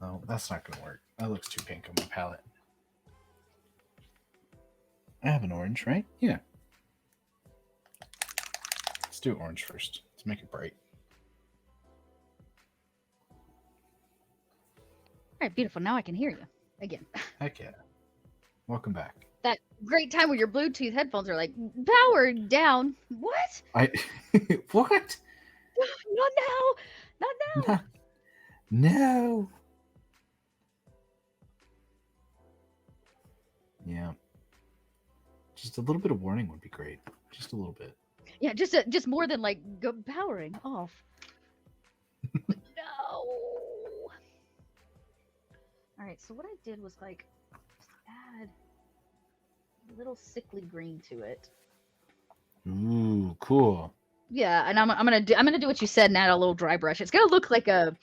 Oh, that's not gonna work. That looks too pink on my palette. I have an orange, right? Yeah. Let's do orange first. Let's make it bright. All right, beautiful. Now I can hear you again. Heck yeah. Welcome back. That great time where your Bluetooth headphones are like powered down. What? I what? Not now. Not now. No. No. Yeah. Just a little bit of warning would be great. Just a little bit. Yeah, just more than like go powering off. No. All right, so what I did was like just add a little sickly green to it. Ooh, cool. Yeah, and I'm gonna do what you said and add a little dry brush. It's gonna look like a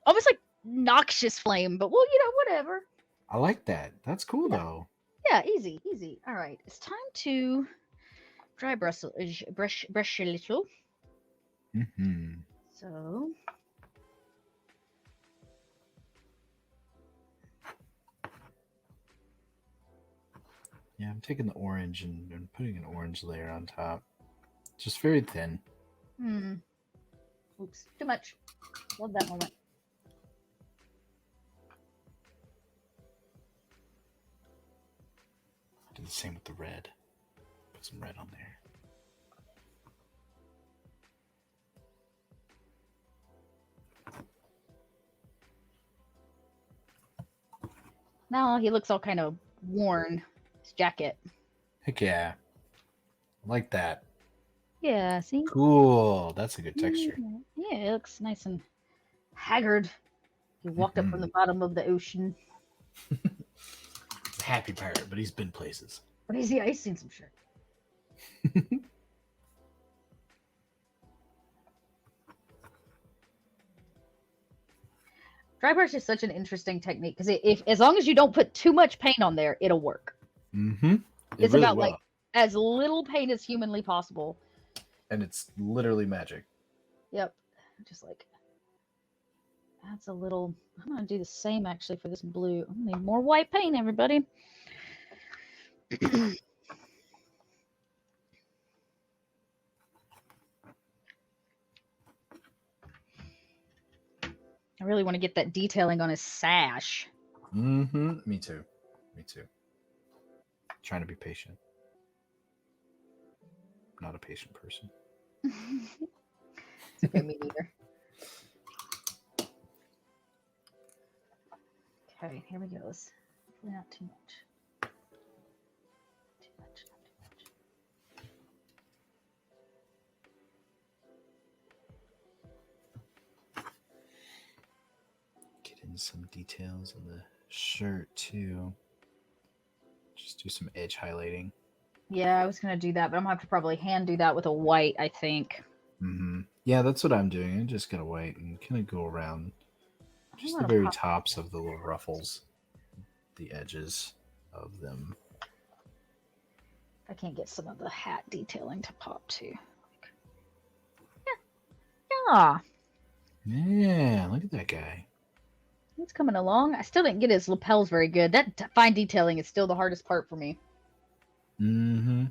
almost like noxious flame, but well, whatever. I like that. That's cool Yeah, though. yeah, easy, easy. All right, it's time to dry brush a little. Mm-hmm. So Yeah, I'm taking the orange and putting an orange layer on top. Just very thin. hmm. Oops, too much. Love that moment. Do the same with the red. Put some red on there. Now he looks all kind of worn. His jacket. Heck yeah. I like that. Yeah, see? Cool. That's a good Yeah, texture. yeah, it looks nice and haggard. He walked up from the Mhm. bottom of the ocean. Happy pirate, but he's been places. But he's yeah, he's seen some shit. Dry brush is such an interesting technique because if as long as you don't put too much paint on there, it'll work. Mm-hmm. It It's really about like will. as little paint as humanly possible. And it's literally magic. Yep. Just like that's a little. I'm gonna do the same actually for this blue. I need more white paint, everybody. I really want to get that detailing on his sash. Mm-hmm. Me too. Me too. Trying to be patient. Not a patient person. It's okay, me neither. Okay, here we go. Hopefully not too much. Too much, not too much. Get in some details on the shirt too. Just do some edge highlighting. Yeah, I was gonna do that, but I'm gonna have to probably hand do that with a white, I think. Mm-hmm. Yeah, that's what I'm doing. I just gotta wait and kind of go around I don't just the want to very pop. tops of the little ruffles, the edges of them. I can't get some of the hat detailing to pop too. Yeah, Yeah, look at that guy. he's coming along. I still didn't get his lapels very good. That fine detailing is still the hardest part for me. Mm-hmm.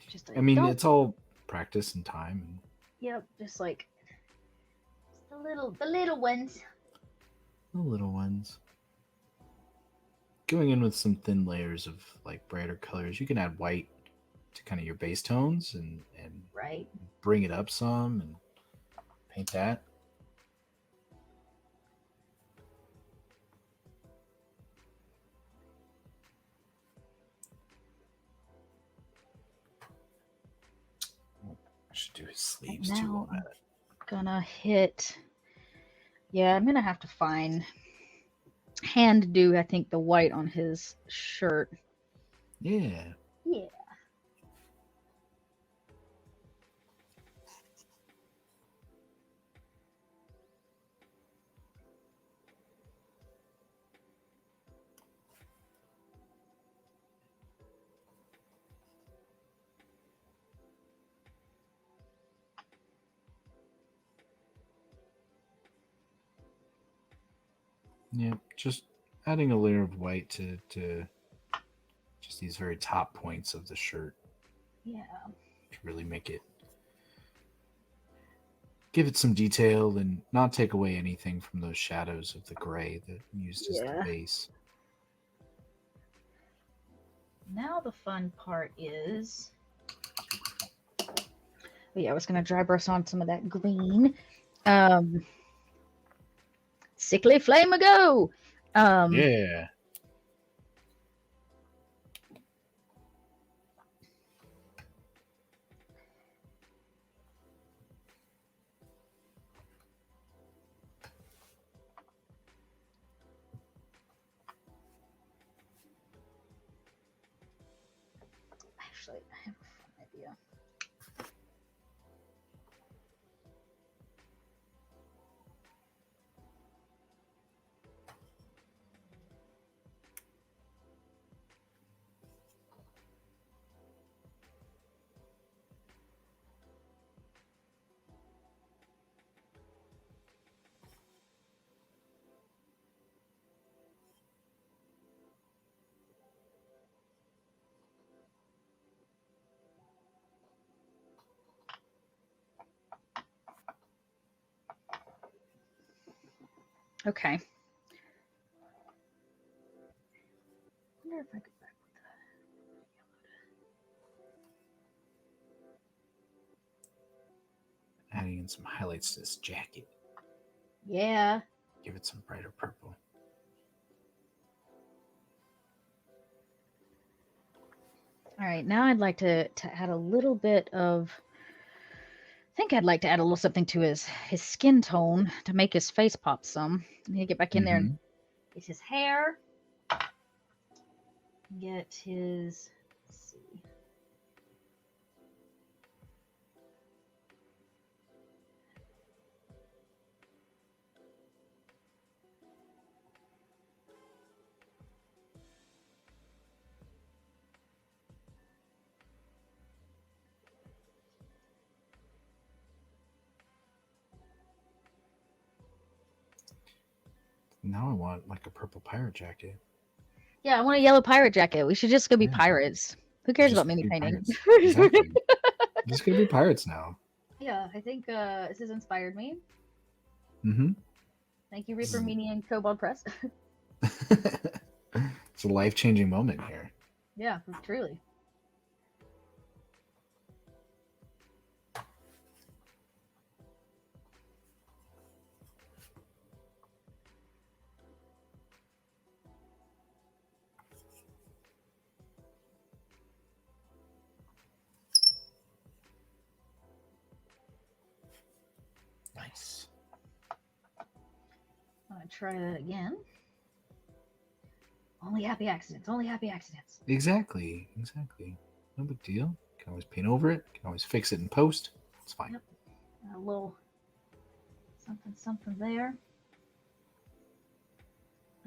Just I like mean, don't. it's all practice and time. Yep, just like just the little ones. And the little ones. Going in with some thin layers of like brighter colors. You can add white to kind of your base tones and Right. bring it up some and paint that. I should do his And sleeves too now while I'm I'm at it. gonna hit. Yeah, I'm gonna have to find hand do. I think the white on his shirt. Yeah. Yeah. Yeah. Just adding a layer of white to just these very top points of the shirt Yeah. to really make it give it some detail and not take away anything from those shadows of the gray that used as the Yeah. base. Now the fun part is. Oh, yeah, I was gonna dry brush on some of that green. Um, sickly flame ago. Um, Yeah. actually, I have a fun idea. Okay. I wonder if I could back with Adding in some highlights to this jacket. that. Yeah. Give it some brighter purple. All right. Now I'd like to add a little bit of I think I'd like to add a little something to his skin tone to make his face pop some. I need to get back in there and Mm-hmm. get his hair. Get his. Let's see. Now I want like a purple pirate jacket. Yeah, I want a yellow pirate jacket. We should just go be Yeah, pirates. Who cares about just mini be painting? pirates. Exactly. Just gonna be pirates now. Yeah, I think this has inspired me. Mm-hmm. Thank you, Reaper Mini and Kobold Press. It's a life-changing moment here. Yeah, truly. Nice. I'm gonna try that again. Only happy accidents. Only happy accidents. Exactly. No big deal. Can always paint over it. Can always fix it in post. It's fine. Yep. A little something there.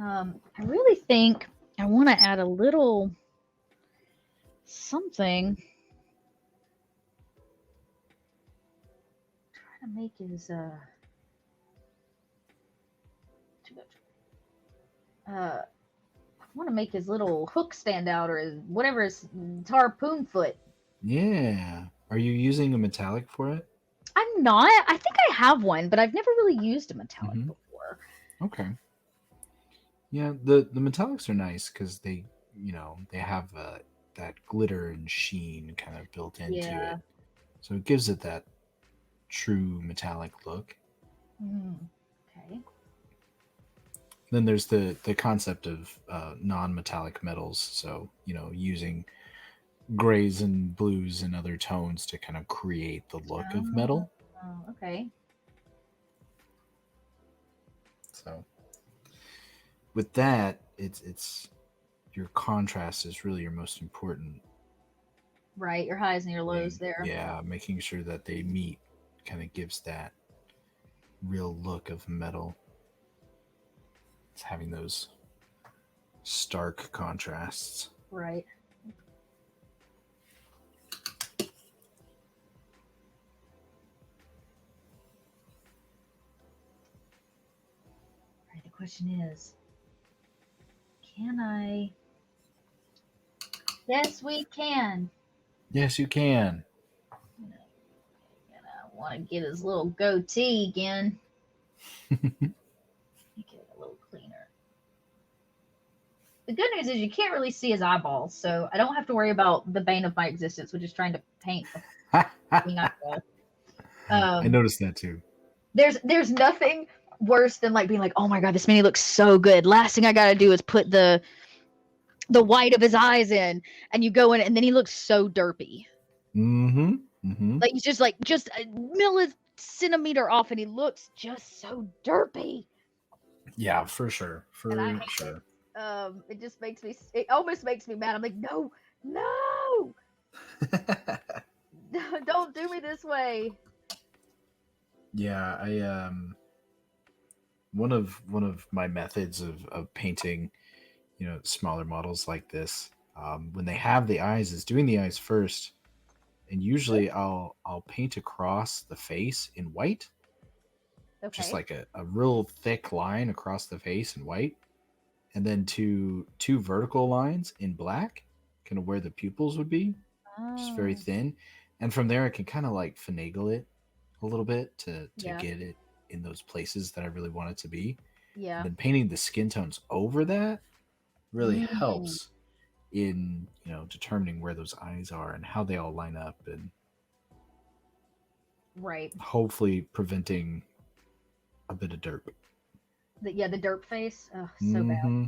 I really think I want to add a little something. Try to make his too much. I want to make his little hook stand out, or his, whatever his harpoon foot. Yeah. Are you using a metallic for it? I'm not. I think I have one, but I've never really used a metallic Mhm. before. Okay. Yeah, the metallics are nice because they have that glitter and sheen kind of built into Yeah. it, so it gives it that true metallic look. Okay. Then there's the concept of non-metallic metals, so using grays and blues and other tones to kind of create the look of metal. Okay. So with that, it's your contrast is really your most important Right, your highs and your lows thing. there. Yeah, making sure that they meet kind of gives that real look of metal. It's having those stark contrasts. Right. Right. The question is, can I? Yes, we can. Yes, you can. You know, and I want to get his little goatee again. Make it a little cleaner. The good news is you can't really see his eyeballs, so I don't have to worry about the bane of my existence, which is trying to paint a fucking eyeball. I noticed that too. There's nothing worse than like being like, oh my god, this mini looks so good. Last thing I gotta do is put the white of his eyes in, and you go in, and then he looks so derpy. Mm-hmm. Mm-hmm. Like he's just a millicentimeter off, and he looks just so derpy. Yeah, for sure. And I For hate sure. it. It just makes me. It almost makes me mad. I'm like, no, no, don't do me this way. Yeah, I one of my methods of painting, smaller models like this, when they have the eyes, is doing the eyes first, and usually I'll paint across the face in white, just Okay. like a real thick line across the face in white, and then two vertical lines in black, kind of where the pupils would be, just very Oh, thin, and from there I can kind of like finagle it a little bit to yeah, get it in those places that I really want it to be. And yeah. then painting the skin tones over that really Mm, helps in determining where those eyes are and how they all line up, and right. hopefully preventing a bit of derp. The derp face. Oh, so bad. Mm-hmm.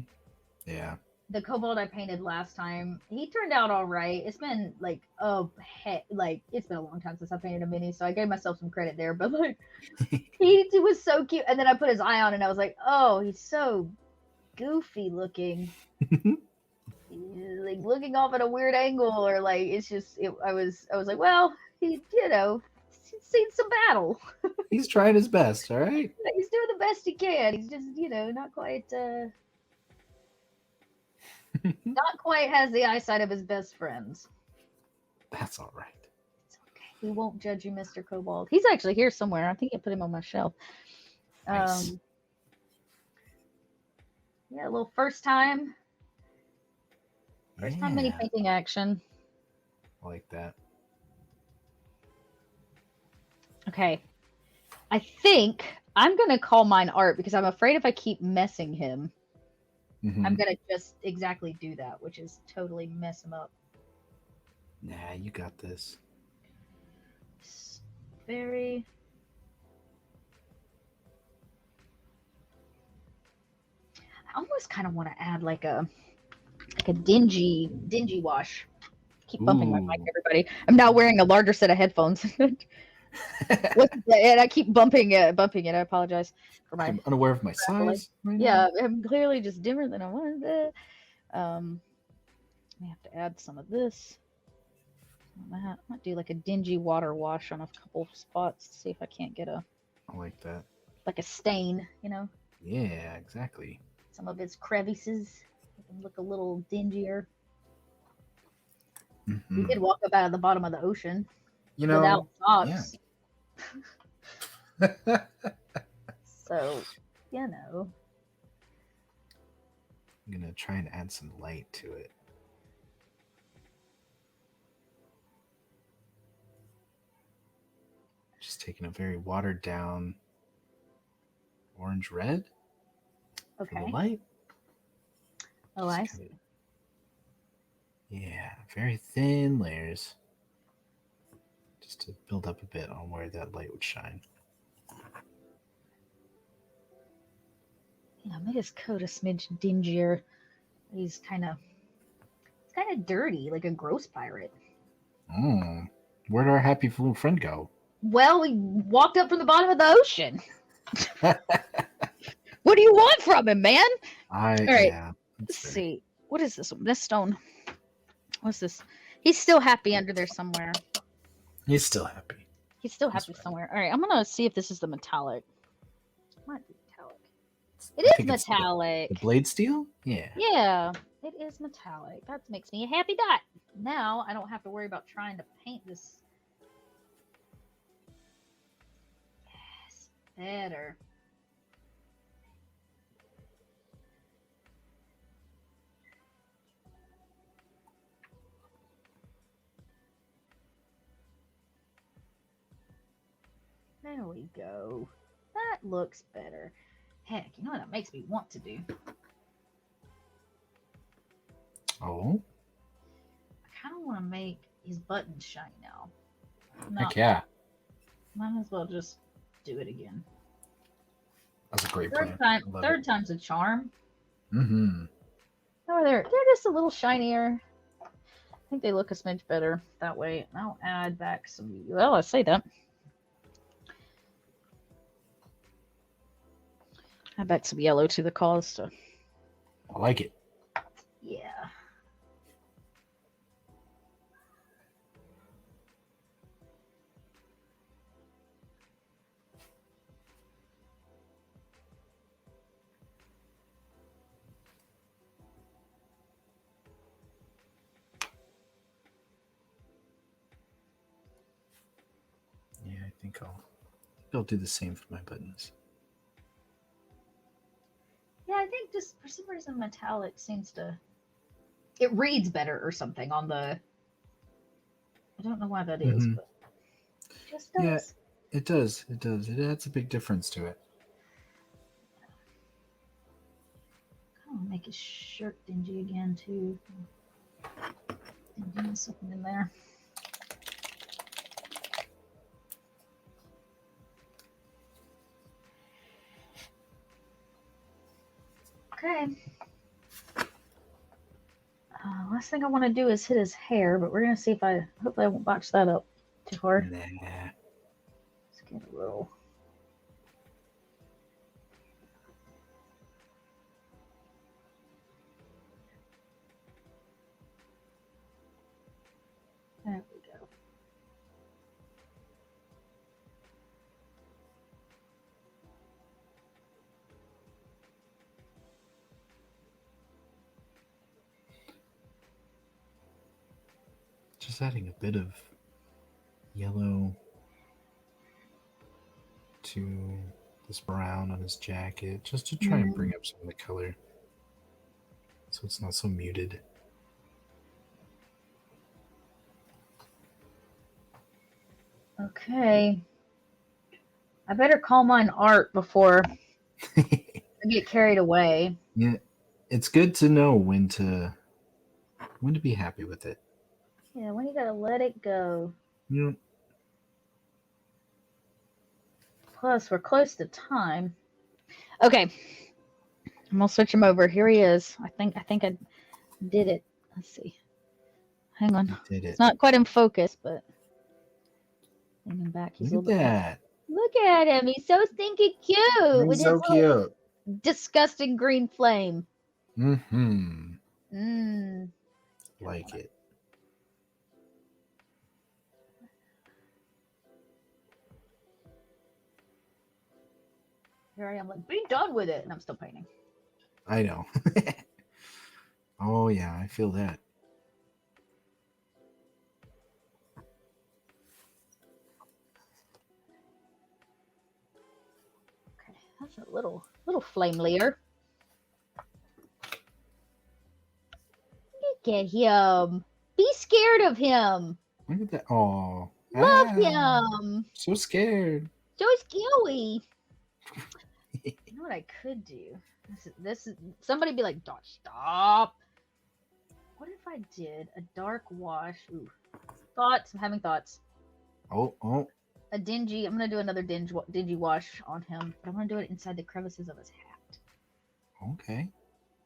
Yeah. the kobold I painted last time, he turned out all right. It's been like it's been a long time since I painted a mini, so I gave myself some credit there. But like, he was so cute, and then I put his eye on, and I was like, oh, he's so goofy looking. Like looking off at a weird angle, or like it's just. I was like, well, he's seen some battle. He's trying his best, all right? He's doing the best he can. He's just not quite has the eyesight of his best friends. That's all right. It's okay. We won't judge you, Mr. Kobold. He's actually here somewhere. I think I put him on my shelf. Nice. Yeah, a little first time mini painting action. I like that. Okay. I think I'm going to call mine art because I'm afraid if I keep messing him, I'm going to just exactly do that, which is totally mess him up. Nah, you got this. Very... I almost kind of want to add like a dingy wash. Keep bumping my mic, everybody. I'm now wearing a larger set of headphones. And I keep bumping it. I apologize for my... I'm unaware of my size. Right now. I'm clearly just dimmer than I wanted. I have to add some of this. I might do like a dingy water wash on a couple spots to see if I can't get I like that. Like a stain, Yeah, exactly. Some of its crevices look a little dingier. We did walk up out of the bottom of the ocean without socks. Yeah. So, I'm gonna try and add some light to it. Just taking a very watered down orange red. Okay. For the light. Oh, I see. Yeah, very thin layers. Just to build up a bit on where that light would shine. Make his coat a smidge dingier. He's kind of dirty, like a gross pirate. Where'd our happy little friend go? Well, we walked up from the bottom of the ocean. What do you want from him, man? All right. Yeah, let's see. What is this one? This stone. What's this? He's still happy under there somewhere. He's still happy. He's still happy somewhere. All right, I'm going to see if this is the metallic. Might be metallic. It is metallic. The blade steel? Yeah. Yeah, it is metallic. That makes me a happy dot. Now I don't have to worry about trying to paint this. Yes, better. There we go. That looks better. Heck, you know what that makes me want to do? Oh? I kind of want to make his buttons shiny now. Heck yeah. Might as well just do it again. That's a great plan. Third time's a charm. Mm-hmm. Oh, they're just a little shinier. I think they look a smidge better that way. I'll add back some... Well, I say that. Add back some yellow to the cause. So. I like it. Yeah. Yeah, I think I'll do the same for my buttons. Yeah, I think just for some reason metallic seems to... It reads better or something on the... I don't know why that is, but it just does. Yeah, it does. It does. It adds a big difference to it. I'll make his shirt dingy again, too. Dingy something in there. Okay. last thing I want to do is hit his hair, but we're gonna see if hopefully I won't botch that up too hard. Nah. Let's get a little. There we go. Just adding a bit of yellow to this brown on his jacket, just to try and bring up some of the color, so it's not so muted. Okay. I better call mine art before I get carried away. Yeah, it's good to know when to be happy with it. Yeah, when you gotta let it go. Yeah. Plus, we're close to time. Okay. I'm gonna switch him over. Here he is. I think I did it. Let's see. Hang on. You did it. It's not quite in focus, but bring him back. He's Look at that. Look at him. He's so stinky cute. He's so cute. Disgusting green flame. Mm-hmm. Mmm. Like it. Here I am, like, be done with it, and I'm still painting. I know. Oh yeah, I feel that. Okay, that's a little flame layer. Look at him. Be scared of him. Look at that. Oh, Love him. So scared. So scary. You know what I could do? This is somebody be like, "Don't stop." What if I did a dark wash? Ooh, thoughts. I'm having thoughts. Oh. I'm gonna do another dingy wash on him, but I'm gonna do it inside the crevices of his hat. Okay.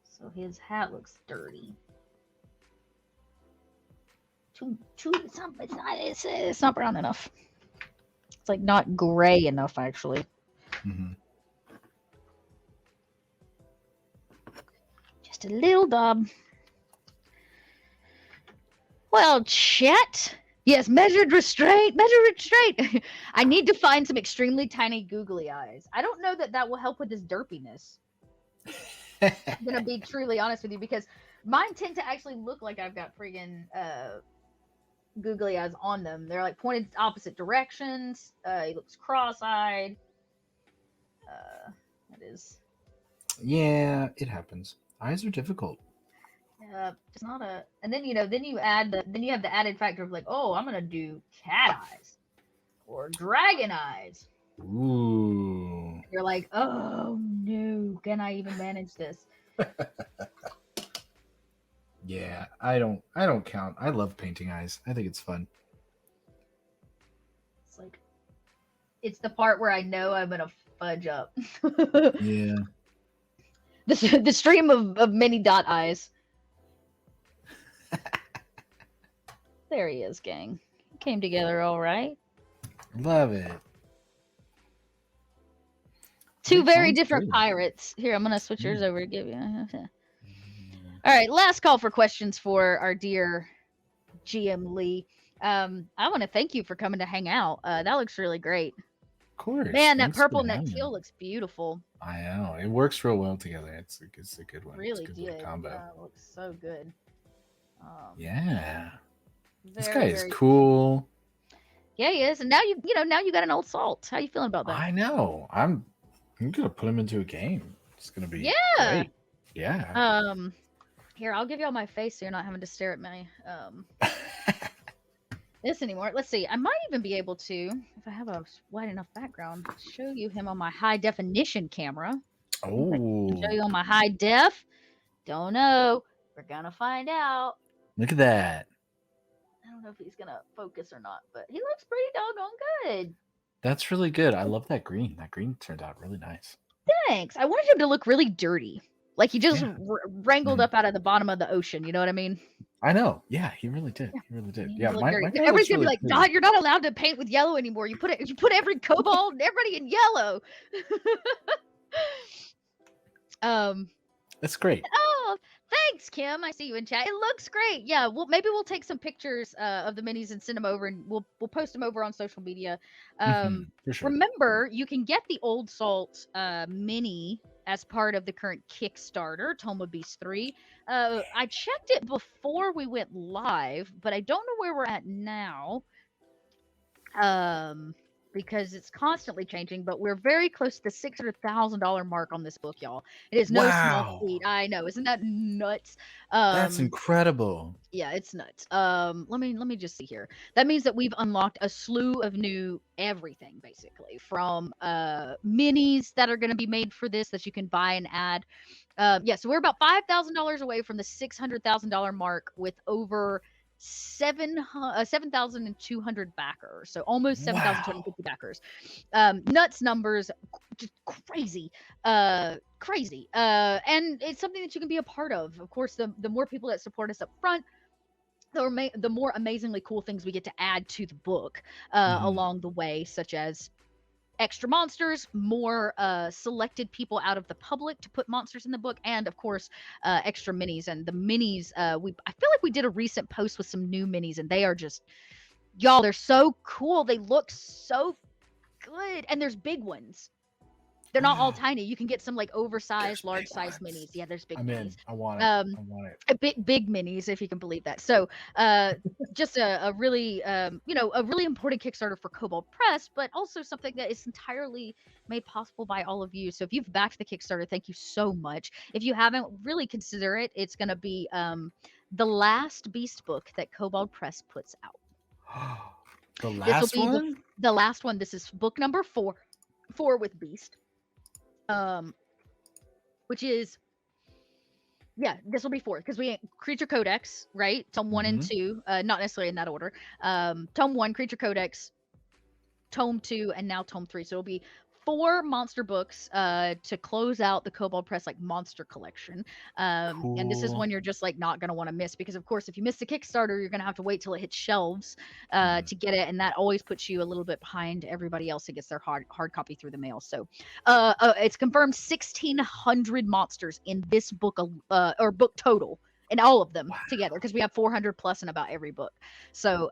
So his hat looks dirty. It's not brown enough. It's like not gray enough, actually. Mm-hmm. Just a little dub. Well, Chet. Yes, measured restraint. I need to find some extremely tiny googly eyes. I don't know that will help with his derpiness. I'm gonna be truly honest with you, because mine tend to actually look like I've got friggin' googly eyes on them. They're like pointed opposite directions. He looks cross-eyed. That is. Yeah, it happens. Eyes are difficult. It's not a. And then you have the added factor of like, oh, I'm gonna do cat eyes or dragon eyes. Ooh. You're like, oh no, can I even manage this? Yeah, I don't count. I love painting eyes. I think it's fun. It's like, it's the part where I know I'm gonna fudge up. Yeah. The stream of mini dot eyes. There he is, gang. Came together all right. Love it. Two very different pirates. Here, I'm gonna switch yours over to give you. All right, last call for questions for our dear GM Leigh. I want to thank you for coming to hang out. That looks really great. Of course. Man, that purple and that teal looks beautiful. I know. It works real well together. It's a good one. Really it's a good did. combo. It looks so good. Yeah. This Very, guy is cool. Yeah, he is. And now you got an old salt. How you feeling about that? I know. I'm gonna put him into a game. It's gonna be great. Yeah. Here, I'll give y'all my face so you're not having to stare at my this anymore. Let's see. I might even be able to, if I have a wide enough background, show you him on my high definition camera. Oh. Show you on my high def. Don't know. We're gonna find out. Look at that. I don't know if he's gonna focus or not, but he looks pretty doggone good. That's really good. I love that green. That green turned out really nice. Thanks. I wanted him to look really dirty. Like he just wrangled up out of the bottom of the ocean. You know what I mean? I know. Yeah, he really did. Yeah. He really did. You Yeah, look very, my guy everybody's looks gonna be really like, pretty. God, you're not allowed to paint with yellow anymore. You put every kobold and everybody in yellow. um It's great. Oh, thanks, Kim. I see you in chat. It looks great. Yeah, well, maybe we'll take some pictures of the minis and send them over, and we'll post them over on social media. For sure. Remember, you can get the Old Salt mini as part of the current Kickstarter, Tome of Beasts 3. I checked it before we went live, but I don't know where we're at now. Because it's constantly changing, but we're very close to the $600,000 mark on this book, y'all. It is no small feat. Wow. I know, isn't that nuts? That's incredible. Yeah, it's nuts. Let me just see here. That means that we've unlocked a slew of new everything, basically, from minis that are going to be made for this that you can buy and add. Yeah, so we're about $5,000 away from the $600,000 mark with over 7,200 backers, so almost Wow. 7,250 backers. Nuts numbers, just crazy, crazy. And it's something that you can be a part of. Of course, the more people that support us up front, the more amazingly cool things we get to add to the book Mhm. along the way, such as extra monsters, more selected people out of the public to put monsters in the book, and of course, extra minis. And the minis, I feel like we did a recent post with some new minis, and they are just, y'all, they're so cool. They look so good, and there's big ones. They're not all tiny. You can get some like There's oversized, big large size ones. minis. Yeah, there's big I'm minis. in. I want it. Um, I want it. big minis, if you can believe that. So, uh, just a really, a really important Kickstarter for Kobold Press, but also something that is entirely made possible by all of you. So, if you've backed the Kickstarter, thank you so much. If you haven't, really consider it. It's going to be the last Beast book that Kobold Press puts out. The This will last be one? the last one. This is book number four with Beast. Um, which is, yeah, this will be four because we Creature Codex, right? Tome 1 and Mhm. 2, not necessarily in that order. Tome 1, Creature Codex, Tome 2, and now Tome 3. So it'll be four monster books to close out the Kobold Press like monster collection. And this is Cool. one you're just like not gonna want to miss because of course if you miss the Kickstarter, you're gonna have to wait till it hits shelves Mhm. to get it, and that always puts you a little bit behind everybody else that gets their hard copy through the mail. So it's confirmed 1,600 monsters in this book or book total. And all of them Wow. together because we have 400 plus in about every book. So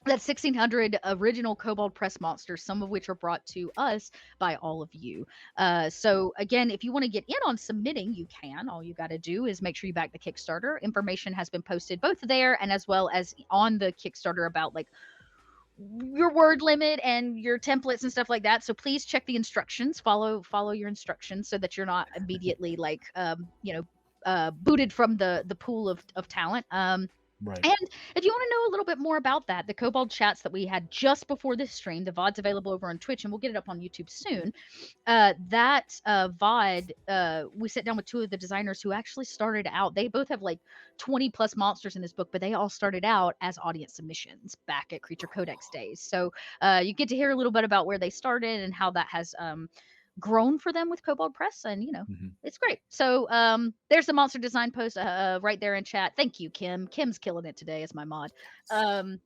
that's 1,600 original Kobold Press monsters, some of which are brought to us by all of you. So again, if you want to get in on submitting, you can. All you got to do is make sure you back the Kickstarter. Information has been posted both there and as well as on the Kickstarter about like your word limit and your templates and stuff like that. So please check the instructions. Follow your instructions so that you're not immediately like booted from the pool of talent. Right. And if you want to know a little bit more about that, the Kobold chats that we had just before this stream, the VOD's available over on Twitch, and we'll get it up on YouTube soon. That VOD, we sat down with two of the designers who actually started out. They both have like 20 plus monsters in this book, but they all started out as audience submissions back at Creature Codex days. So you get to hear a little bit about where they started and how that has grown for them with Kobold Press, and Mhm. it's great. So there's the monster design post right there in chat. Thank you, Kim. Kim's killing it today as my mod. Um,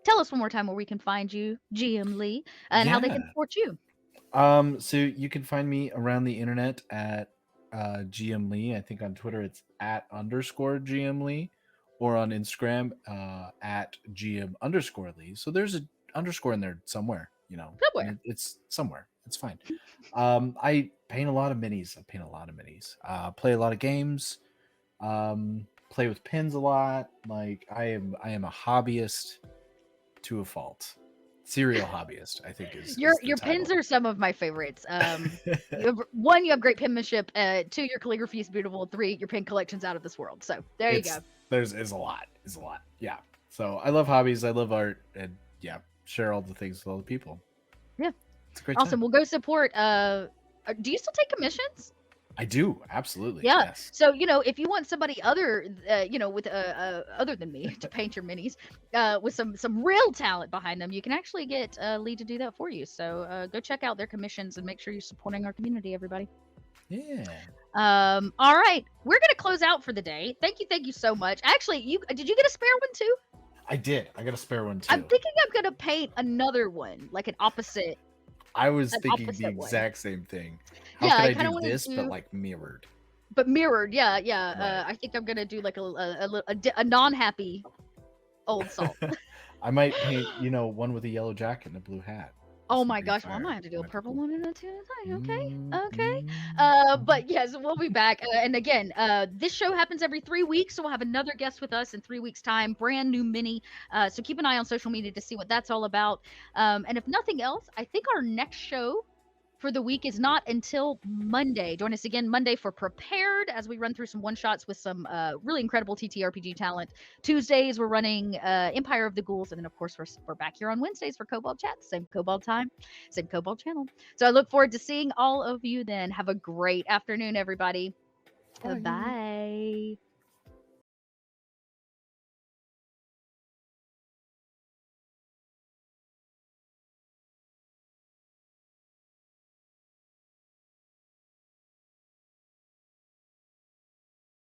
Tell us one more time where we can find you, GM Leigh, and how they Yeah. can support you. So you can find me around the internet at GM Leigh. I think on Twitter it's at underscore GM Leigh, or on Instagram at GM underscore Leigh. So there's a underscore in there somewhere, and Somewhere. it's somewhere. It's fine. I paint a lot of minis. I paint a lot of minis. Play a lot of games. Play with pins a lot. Like I am a hobbyist to a fault. Serial hobbyist, I think Your is the your pins title. are some of my favorites. One, you have great penmanship. Two, your calligraphy is beautiful. Three, your pin collection's out of this world. So there you go. There's is a lot. Is a lot. Yeah. So I love hobbies, I love art, and yeah, share all the things with all the people. Yeah, It's a great awesome. time. We'll go support. Do you still take commissions? I do, absolutely. Yeah. Yes. So, if you want somebody with other than me to paint your minis, with some real talent behind them, you can actually get Leigh to do that for you. So, go check out their commissions and make sure you're supporting our community, everybody. Yeah. All right, we're gonna close out for the day. Thank you so much. Actually, did you get a spare one too? I did. I got a spare one I'm too. thinking I'm gonna paint another one, like I was an thinking the opposite one. exact same thing. How Yeah, could I I kind do of want to this, but do, like mirrored? but mirrored. Yeah, yeah. Right. I think I'm gonna do like a non-happy old salt. I might paint, one with a yellow jacket and a blue hat. Oh This would my be gosh, well, I might fire. have to do That a might be purple cool. one and a two at a time. Okay, okay. Mhm. But yes, we'll be back. And again, this show happens every 3 weeks, so we'll have another guest with us in 3 weeks' time. Brand new mini. So keep an eye on social media to see what that's all about. And if nothing else, I think our next show for the week is not until Monday. Join us again Monday for Prepared as we run through some one shots with some really incredible TTRPG talent. Tuesdays we're running Empire of the Ghouls, and then of course we're back here on Wednesdays for Kobold Chat. Same Kobold time, same Kobold channel. So I look forward to seeing all of you then. Have a great afternoon, everybody. Bye. Bye.